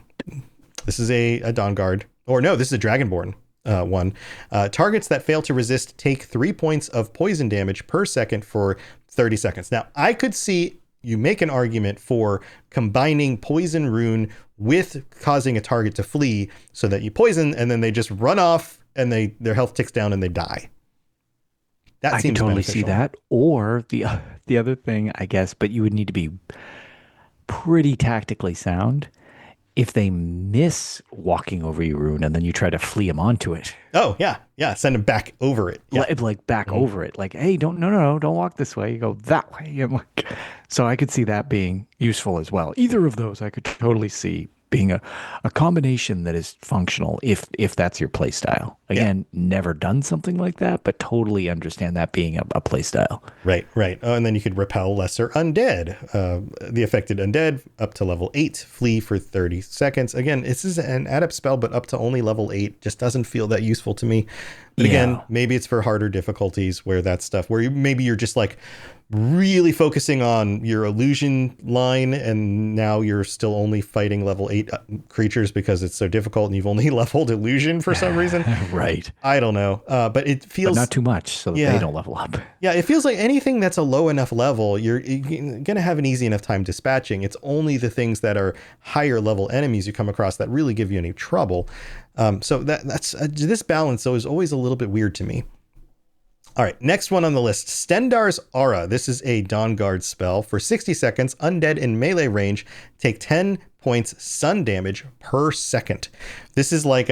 This is a Dawn Guard. Or no, this is a Dragonborn. One. Targets that fail to resist take 3 points of poison damage per second for 30 seconds. Now, I could see you make an argument for combining poison rune with causing a target to flee so that you poison and then they just run off and their health ticks down and they die. That I can seems totally see beneficial. that. Or the other thing, I guess, but you would need to be pretty tactically sound if they miss walking over your rune and then you try to flee them onto it. Oh, yeah. Yeah. Send them back over it. Yeah. Like back over it. Like, hey, no, don't walk this way. You go that way. I'm like, so I could see that being useful as well. Either of those I could totally see being a combination that is functional if that's your play style. Again, never done something like that, but totally understand that being a play style. Right. Oh, and then you could repel lesser undead. The affected undead up to level 8, flee for 30 seconds. Again, this is an adept spell, but up to only level 8 just doesn't feel that useful to me. But again, Yeah. maybe it's for harder difficulties where that stuff, where maybe you're just like really focusing on your illusion line and now you're still only fighting level 8 creatures because it's so difficult and you've only leveled illusion for some reason. Right. I don't know. But it But feels not too much so that Yeah. they don't level up. Yeah, it feels like anything that's a low enough level, you're going to have an easy enough time dispatching. It's only the things that are higher level enemies you come across that really give you any trouble. So that's this balance, though, is always a little bit weird to me. All right, next one on the list, Stendar's Aura. This is a Dawn Guard spell. For 60 seconds, undead in melee range take 10 points sun damage per second. This is like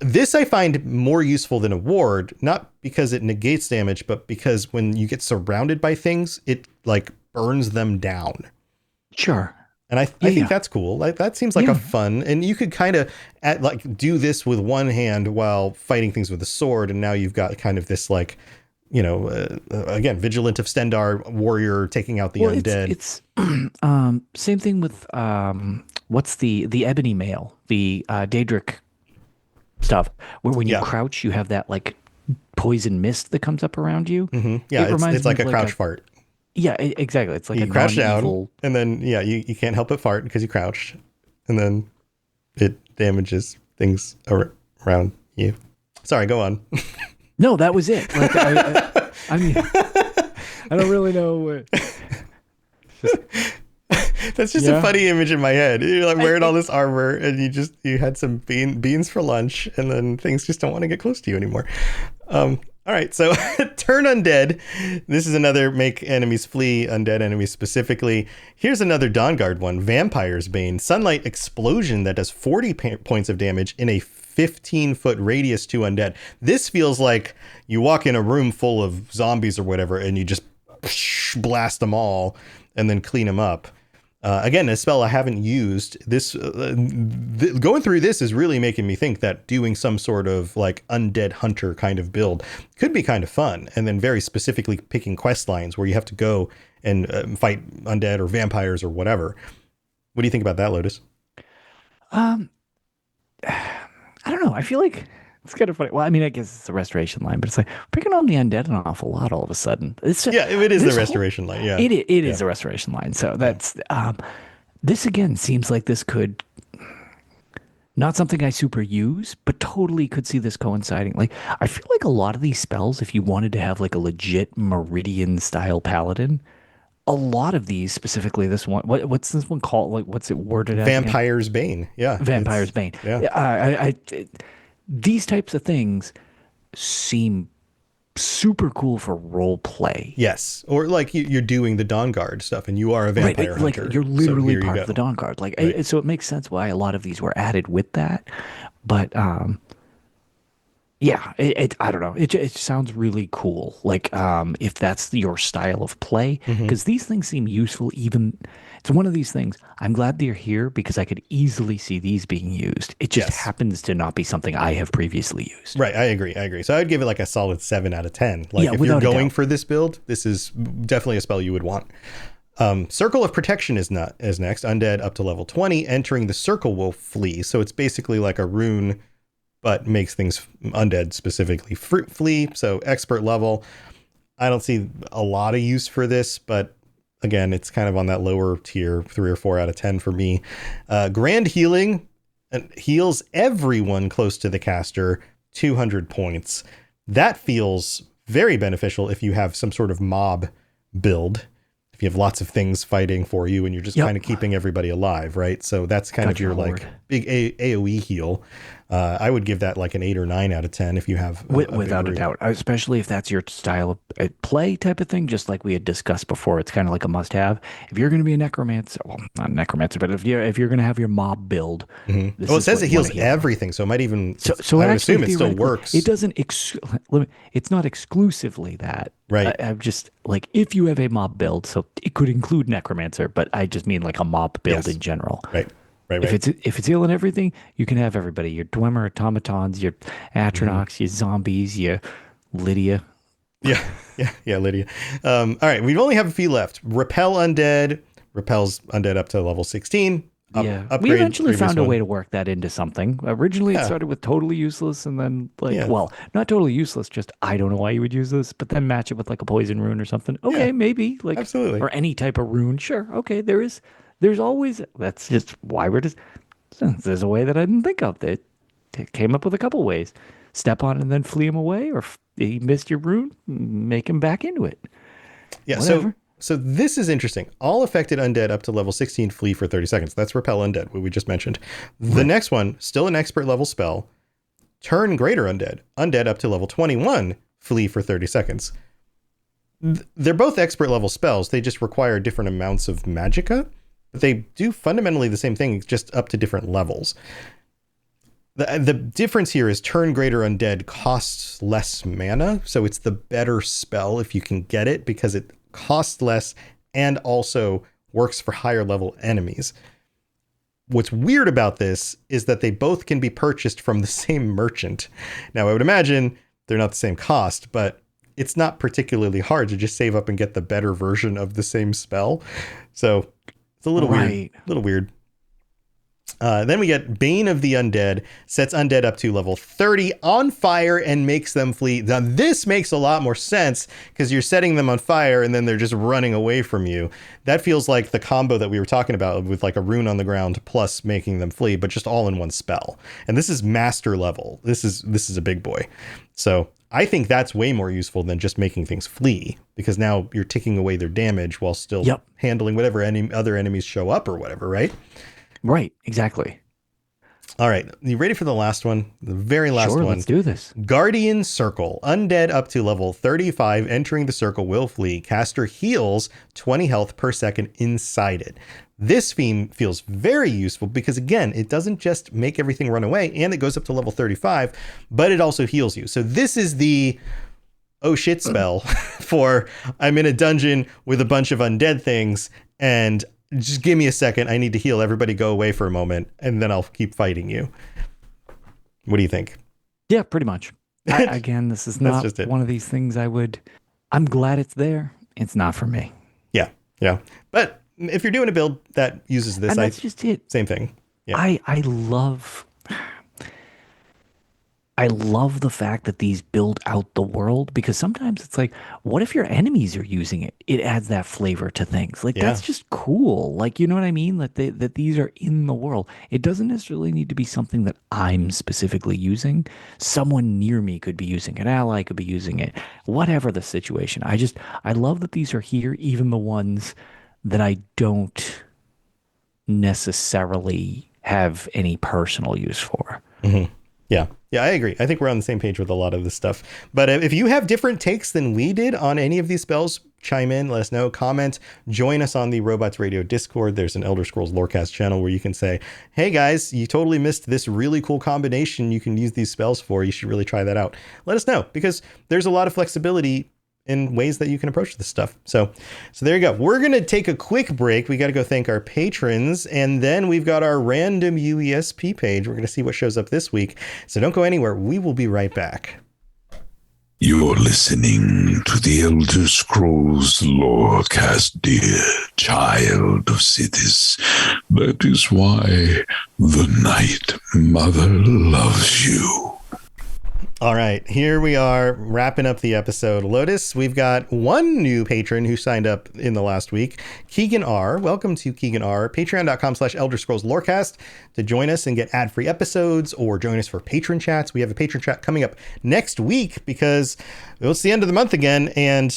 this I find more useful than a ward, not because it negates damage, but because when you get surrounded by things, it like burns them down. Sure. And Yeah, I think yeah, that's cool. Like that seems like a yeah. fun, and you could kind of like do this with one hand while fighting things with a sword, and now you've got kind of this like, again, vigilant of Stendar warrior taking out the Well, it's undead. it's same thing with what's the ebony mail, the Daedric stuff, where when you Yeah, crouch, you have that like poison mist that comes up around you. yeah. It It's reminds me like of a like crouch a fart. yeah, exactly. It's like a You crouch down, non-evil. and then yeah, you can't help but fart because you crouched, and then it damages things around you. Sorry, go on. No, that was it. Like I mean, I don't really know. Just That's just a yeah. funny image in my head. You're like wearing all I this armor, and you had some beans for lunch, and then things just don't want to get close to you anymore. All right, so turn undead. This is another make enemies flee, undead enemies specifically. Here's another Dawnguard one, Vampire's Bane. Sunlight explosion that does 40 points of damage in a 15-foot radius to undead. This feels like you walk in a room full of zombies or whatever, and you just blast them all and then clean them up. Again, a spell I haven't used. This going through this is really making me think that doing some sort of like undead hunter kind of build could be kind of fun. And then very specifically picking quest lines where you have to go and fight undead or vampires or whatever. What do you think about that, Lotus? um I don't know. I feel like it's kind of funny. Well, I mean, I guess it's a restoration line, but it's like picking on the undead an awful lot all of a sudden. It's Yeah, it is the this whole restoration line. Yeah, it yeah, is a restoration line. So yeah. that's this again seems like this could not something I super use, but totally could see this coinciding. Like I feel like a lot of these spells, if you wanted to have like a legit Meridian style paladin, a lot of these, specifically this one, what's this one called? Like what's it worded as again? Vampire's Bane. Yeah, Vampire's it's Bane. yeah. Yeah, these types of things seem super cool for role play. Yes, or like you're doing the Dawn Guard stuff, and you are a Right, vampire like hunter. you're So literally here you part of the go. Dawn Guard. Like, Right. so it makes sense why a lot of these were added with that. But yeah, I don't know. It sounds really cool. Like if that's your style of play, Hmm. because these things seem useful. Even it's one of these things. I'm glad they're here because I could easily see these being used. It just Yes. happens to not be something I have previously used. Right. I agree. I agree. So I'd give it like a solid 7 out of 10. Like Yeah, if you're without a going doubt. for this build, this is definitely a spell you would want. Circle of Protection is next. Undead up to level 20. Entering the circle will flee. So it's basically like a rune, but makes things undead specifically flee. So expert level. I don't see a lot of use for this, but again, it's kind of on that lower tier, 3 or 4 out of 10 for me. Grand Healing heals everyone close to the caster 200 points. That feels very beneficial if you have some sort of mob build. If you have lots of things fighting for you and you're just Yep. kind of keeping everybody alive, right? So that's kind of Gotcha, your Lord. like big AoE heal. I would give that like an 8 or 9 out of 10 if you have a big Without a rune. doubt, especially if that's your style of play type of thing, just like we had discussed before, it's kind of like a must-have. If you're going to be a necromancer, well, not a necromancer, but if you're going to have your mob build, Mhm. this Well, it is says what it you want heals to heal from. everything, so it might even. So I it would actually assume it still theoretically it works, doesn't it's not exclusively that. right? I'm just like if you have a mob build, so it could include necromancer, but I just mean like a mob build Yes, in general. right, right, If right. it's healing everything, you can have everybody. Your Dwemer automatons, your Hmm. Atronox, your zombies, your Lydia. Yeah, yeah, yeah, Lydia. All right, we only have a few left. Repel undead, repels undead up to level 16. Yeah, we Upgrade eventually previous found a way one. to work that into something. Originally, it Yeah, started with totally useless, and then like, yeah, well, not totally useless. Just I don't know why you would use this, but then match it with like a poison rune or something. yeah, Okay, maybe like absolutely. or any type of rune. Sure. Okay, there's always that's just why we're just there's a way that I didn't think of that came up with a couple ways. Step on and then flee him away, or if he missed your rune, make him back into it. Yeah, Whatever. so this is interesting. All affected undead up to level 16 flee for 30 seconds. That's repel undead, what we just mentioned. The next one, still an expert level spell. Turn greater undead. Undead up to level 21 flee for 30 seconds. They're both expert level spells. They just require different amounts of magicka. But they do fundamentally the same thing, just up to different levels. The difference here is turn greater undead costs less mana, so it's the better spell if you can get it because it costs less and also works for higher level enemies. What's weird about this is that they both can be purchased from the same merchant. Now, I would imagine they're not the same cost, but it's not particularly hard to just save up and get the better version of the same spell. So it's a little weird. Right. A little weird. Then we get Bane of the Undead, sets undead up to level 30 on fire and makes them flee. Now, this makes a lot more sense because you're setting them on fire and then they're just running away from you. That feels like the combo that we were talking about with like a rune on the ground plus making them flee, but just all in one spell. And this is master level. This is a big boy. So I think that's way more useful than just making things flee, because now you're taking away their damage while still handling whatever any other enemies show up or whatever, right? Right, exactly. All right, you ready for the last one? The very last one. Let's do this. Guardian Circle. Undead up to level 35 entering the circle will flee. Caster heals 20 health per second inside it. This theme feels very useful because, again, it doesn't just make everything run away and it goes up to level 35, but it also heals you. So this is the oh shit spell for I'm in a dungeon with a bunch of undead things and just give me a second. I need to heal. Everybody go away for a moment, and then I'll keep fighting you. What do you think? Yeah, pretty much. Again, this is not one of these things I'm glad it's there. It's not for me. Yeah. But if you're doing a build that uses this, and that's just it. Same thing. Yeah. I love the fact that these build out the world, because sometimes it's like, what if your enemies are using it? It adds that flavor to things. Like, that's just cool. Like, you know what I mean? That these are in the world. It doesn't necessarily need to be something that I'm specifically using. Someone near me could be using it. An ally could be using it. Whatever the situation. I love that these are here, even the ones that I don't necessarily have any personal use for. Mm-hmm. Yeah, I agree. I think we're on the same page with a lot of this stuff. But if you have different takes than we did on any of these spells, chime in, let us know, comment, join us on the Robots Radio Discord. There's an Elder Scrolls Lorecast channel where you can say, hey guys, you totally missed this really cool combination you can use these spells for. You should really try that out. Let us know, because there's a lot of flexibility in ways that you can approach this stuff. So there you go. We're going to take a quick break. We got to go thank our patrons. And then we've got our random UESP page. We're going to see what shows up this week. So don't go anywhere. We will be right back. You're listening to the Elder Scrolls Lorecast, dear child of cities. That is why the Night Mother loves you. All right, here we are wrapping up the episode. Lotus, we've got one new patron who signed up in the last week, Keegan R. Welcome to Keegan R. Patreon.com/Elder Scrolls Lorecast to join us and get ad-free episodes or join us for patron chats. We have a patron chat coming up next week because it's the end of the month again. And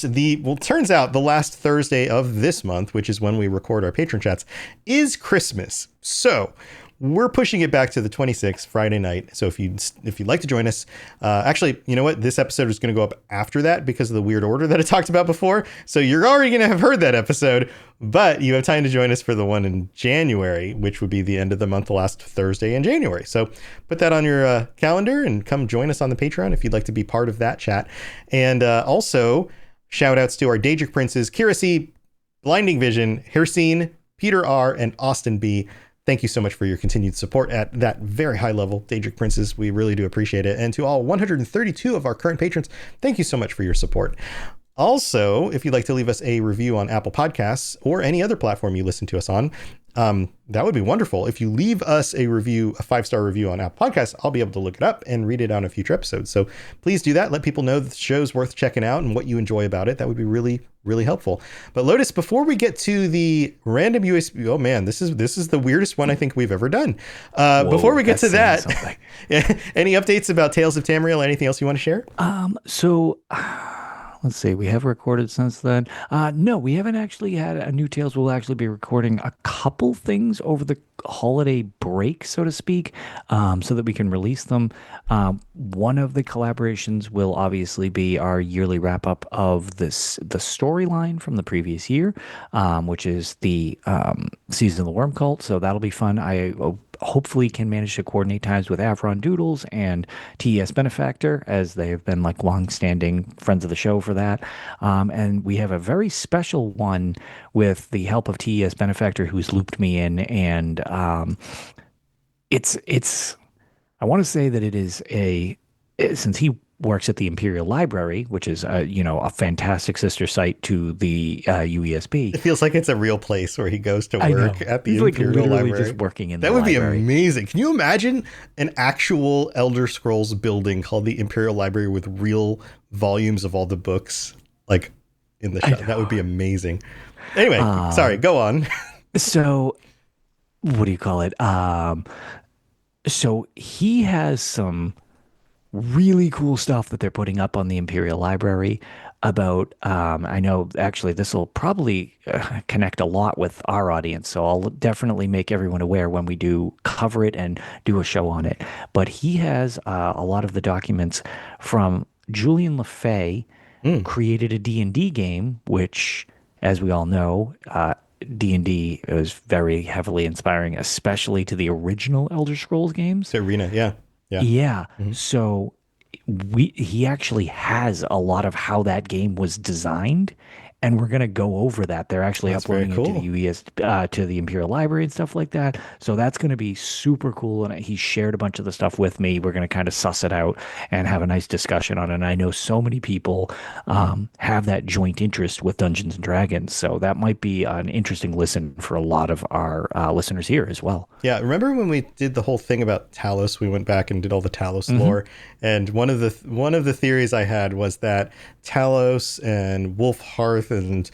turns out the last Thursday of this month, which is when we record our patron chats, is Christmas. So we're pushing it back to the 26th, Friday night. So if you'd like to join us, actually, you know what? This episode is going to go up after that because of the weird order that I talked about before. So you're already going to have heard that episode, but you have time to join us for the one in January, which would be the end of the month, the last Thursday in January. So put that on your calendar and come join us on the Patreon if you'd like to be part of that chat. And also shout outs to our Daedric Princes, Kira C, Blinding Vision, Hirsine, Peter R, and Austin B. Thank you so much for your continued support at that very high level, Daedric Princes. We really do appreciate it. And to all 132 of our current patrons, thank you so much for your support. Also, if you'd like to leave us a review on Apple Podcasts or any other platform you listen to us on, that would be wonderful. If you leave us a review, a 5-star review on Apple Podcasts, I'll be able to look it up and read it on a future episode. So please do that. Let people know that the show's worth checking out and what you enjoy about it. That would be really, really helpful. But Lotus, before we get to the random USB, oh man, this is the weirdest one I think we've ever done. Before we get to that, any updates about Tales of Tamriel? Anything else you want to share? Let's see, we have recorded since then. No, we haven't actually had a new Tales. We'll actually be recording a couple things over the holiday break, so to speak, so that we can release them. One of the collaborations will obviously be our yearly wrap up of the storyline from the previous year, which is the Season of the Worm Cult. So that'll be fun. hopefully can manage to coordinate times with Avron Doodles and TES Benefactor, as they have been like longstanding friends of the show for that. And we have a very special one with the help of TES Benefactor, who's looped me in, and it's I want to say that it is since he works at the Imperial Library, which is a fantastic sister site to the UESP. It feels like it's a real place where he goes to I know. work at the He's like Imperial literally Library. just working in That the would be library. amazing. Can you imagine an actual Elder Scrolls building called the Imperial Library with real volumes of all the books, like in the shop? That would be amazing. Anyway, sorry, go on. So, what do you call it? So he has some really cool stuff that they're putting up on the Imperial Library about, I know actually this will probably connect a lot with our audience, so I'll definitely make everyone aware when we do cover it and do a show on it. But he has a lot of the documents from Julian LeFay, created a D&D game, which, as we all know, D&D is very heavily inspiring, especially to the original Elder Scrolls games. To Arena, yeah. Yeah. Yeah. So he actually has a lot of how that game was designed, and we're gonna go over that. They're actually That's very uploading it to cool. the UES to the Imperial Library and stuff like that. So that's gonna be super cool. And he shared a bunch of the stuff with me. We're gonna kind of suss it out and have a nice discussion on it. And I know so many people have that joint interest with Dungeons and Dragons, so that might be an interesting listen for a lot of our listeners here as well. Yeah, remember when we did the whole thing about Talos? We went back and did all the Talos lore, and one of the theories I had was that Talos and Wolf Hearth and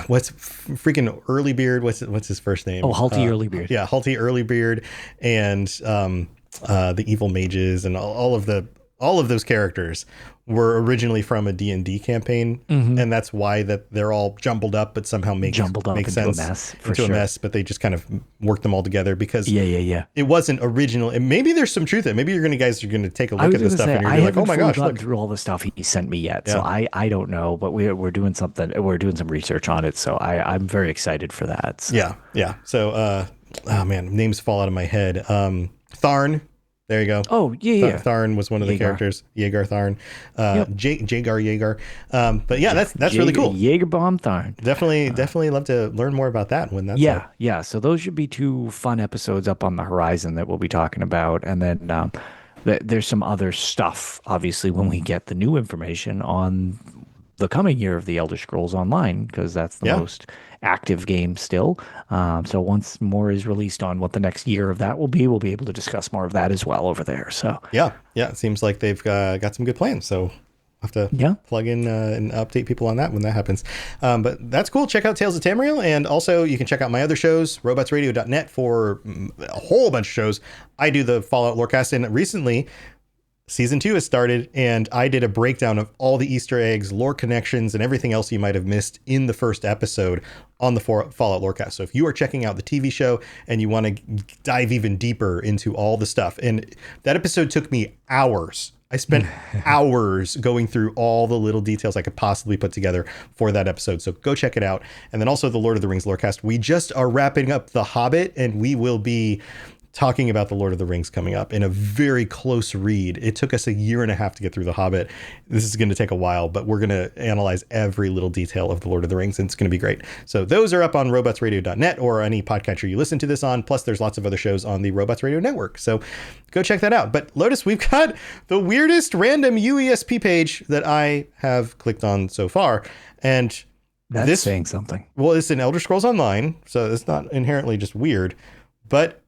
what's freaking Earlybeard? What's his first name? Oh, Halty Earlybeard. Yeah, Halty Earlybeard, and the evil mages and all of those characters were originally from a D&D campaign, and that's why that they're all jumbled up, but somehow make sense into a mess, for into sure. a mess. But they just kind of worked them all together because Yeah. it wasn't original. And maybe there's some truth in it. Maybe you're guys are going to take a I look was at this gonna stuff say, and I you're like, oh haven't my fully gosh, gotten look. through all the stuff he sent me yet, so Yeah. I don't know, but we're doing something. We're doing some research on it, so I'm very excited for that. So. Yeah. So, oh man, names fall out of my head. Tharn. There you go. Oh yeah. Tharn was one of the Yeager. characters. Yeager Tharn. Jagar. But yeah, that's really cool. Jaeger Bomb Tharn. Definitely love to learn more about that when that's up. Yeah. So those should be two fun episodes up on the horizon that we'll be talking about, and then there's some other stuff. Obviously, when we get the new information on the coming year of the Elder Scrolls Online, because that's the most active game still. So once more is released on what the next year of that will be, we'll be able to discuss more of that as well over there. So Yeah. It seems like they've got some good plans. So I'll have to plug in and update people on that when that happens. But that's cool. Check out Tales of Tamriel. And also you can check out my other shows, robotsradio.net, for a whole bunch of shows. I do the Fallout Lorecast, and recently Season 2 has started, and I did a breakdown of all the Easter eggs, lore connections, and everything else you might have missed in the first episode on the Fallout Lorecast. So if you are checking out the TV show and you want to dive even deeper into all the stuff, and that episode took me hours. I spent hours going through all the little details I could possibly put together for that episode. So go check it out. And then also the Lord of the Rings Lorecast. We just are wrapping up The Hobbit, and we will be talking about the Lord of the Rings coming up in a very close read. It took us a year and a half to get through The Hobbit. This is going to take a while, but we're going to analyze every little detail of the Lord of the Rings, and it's going to be great. So those are up on robotsradio.net or any podcatcher you listen to this on. Plus there's lots of other shows on the Robots Radio Network. So go check that out. But Lotus, we've got the weirdest random UESP page that I have clicked on so far. And that's saying something. Well, it's an Elder Scrolls Online, so it's not inherently just weird, but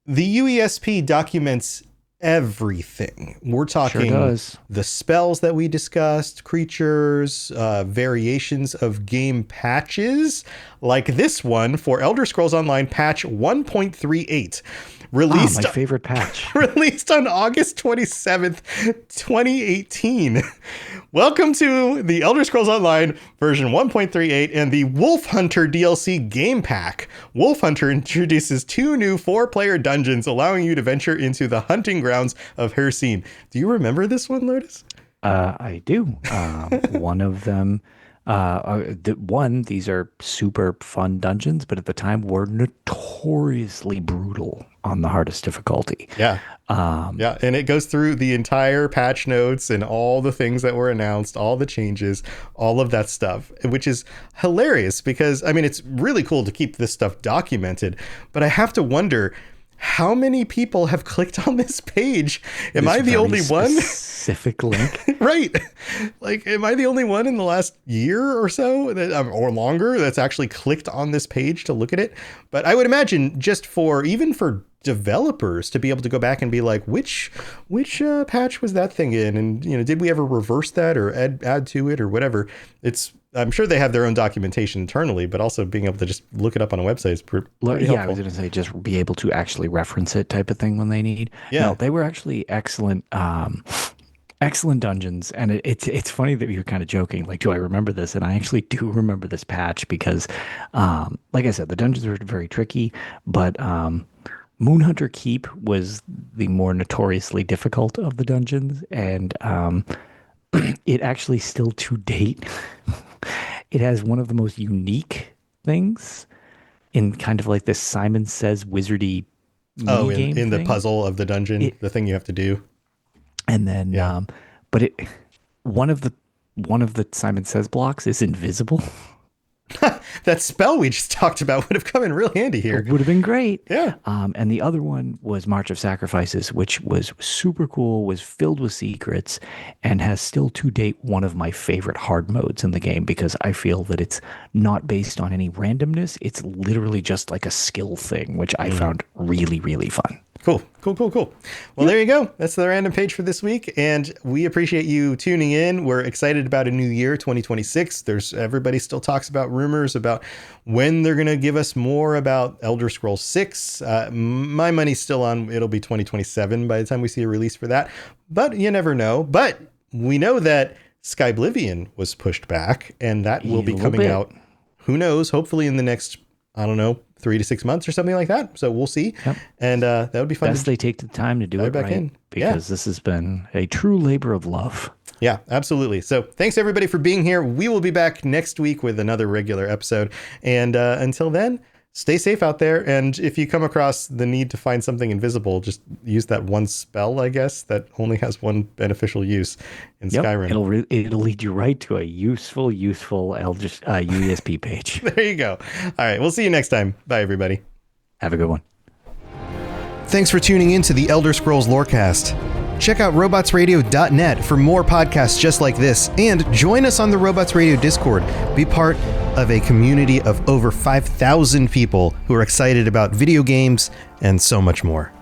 the UESP documents everything. We're talking the spells that we discussed, creatures, variations of game patches, like this one for Elder Scrolls Online patch 1.38. Released, my favorite patch. Released on August 27th, 2018. Welcome to the Elder Scrolls Online version 1.38 and the Wolf Hunter DLC game pack. Wolf Hunter introduces 2 new 4-player dungeons, allowing you to venture into the hunting grounds of Hircine. Do you remember this one, Lotus? I do. One of them These are super fun dungeons, but at the time were notoriously brutal on the hardest difficulty. Yeah. Yeah. And it goes through the entire patch notes and all the things that were announced, all the changes, all of that stuff, which is hilarious because, I mean, it's really cool to keep this stuff documented, but I have to wonder, how many people have clicked on this page? Am I the only one? Specific link. Right. Like, am I the only one in the last year or so that, or longer that's actually clicked on this page to look at it? But I would imagine just even for developers to be able to go back and be like, which patch was that thing in? And, you know, did we ever reverse that or add to it or whatever? I'm sure they have their own documentation internally, but also being able to just look it up on a website is pretty helpful. I was going to say just be able to actually reference it type of thing when they need. Yeah. No, they were actually excellent. Excellent dungeons, and it's funny that you're kind of joking, like, do I remember this? And I actually do remember this patch because, like I said, the dungeons were very tricky, but Moonhunter Keep was the more notoriously difficult of the dungeons, and it actually still to date, it has one of the most unique things in kind of like this Simon Says wizardy in thing. The puzzle of the dungeon, the thing you have to do. And then, but one of the Simon Says blocks is invisible. That spell we just talked about would have come in real handy here. It would have been great. Yeah. And the other one was March of Sacrifices, which was super cool, was filled with secrets, and has still to date one of my favorite hard modes in the game because I feel that it's not based on any randomness. It's literally just like a skill thing, which I found really, really fun. Cool. Well, there you go. That's the random page for this week. And we appreciate you tuning in. We're excited about a new year, 2026. Everybody still talks about rumors about when they're going to give us more about Elder Scrolls 6. My money's still on it'll be 2027 by the time we see a release for that. But you never know. But we know that Skyblivion was pushed back, and that will be coming out, who knows, hopefully in the next, I don't know, 3 to 6 months or something like that. So we'll see. Yep. And that would be fun. Best they take the time to do it right, because this has been a true labor of love. Yeah, absolutely. So thanks everybody for being here. We will be back next week with another regular episode. And until then, stay safe out there. And if you come across the need to find something invisible, just use that one spell, I guess, that only has one beneficial use in Skyrim. It'll lead you right to a useful UESP page. There you go. All right, we'll see you next time. Bye, everybody. Have a good one. Thanks for tuning in to the Elder Scrolls Lorecast. Check out robotsradio.net for more podcasts just like this, and join us on the Robots Radio Discord. Be part of a community of over 5,000 people who are excited about video games and so much more.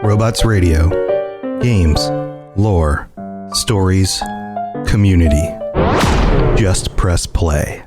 Robots Radio. Games, lore, stories, community. Just press play.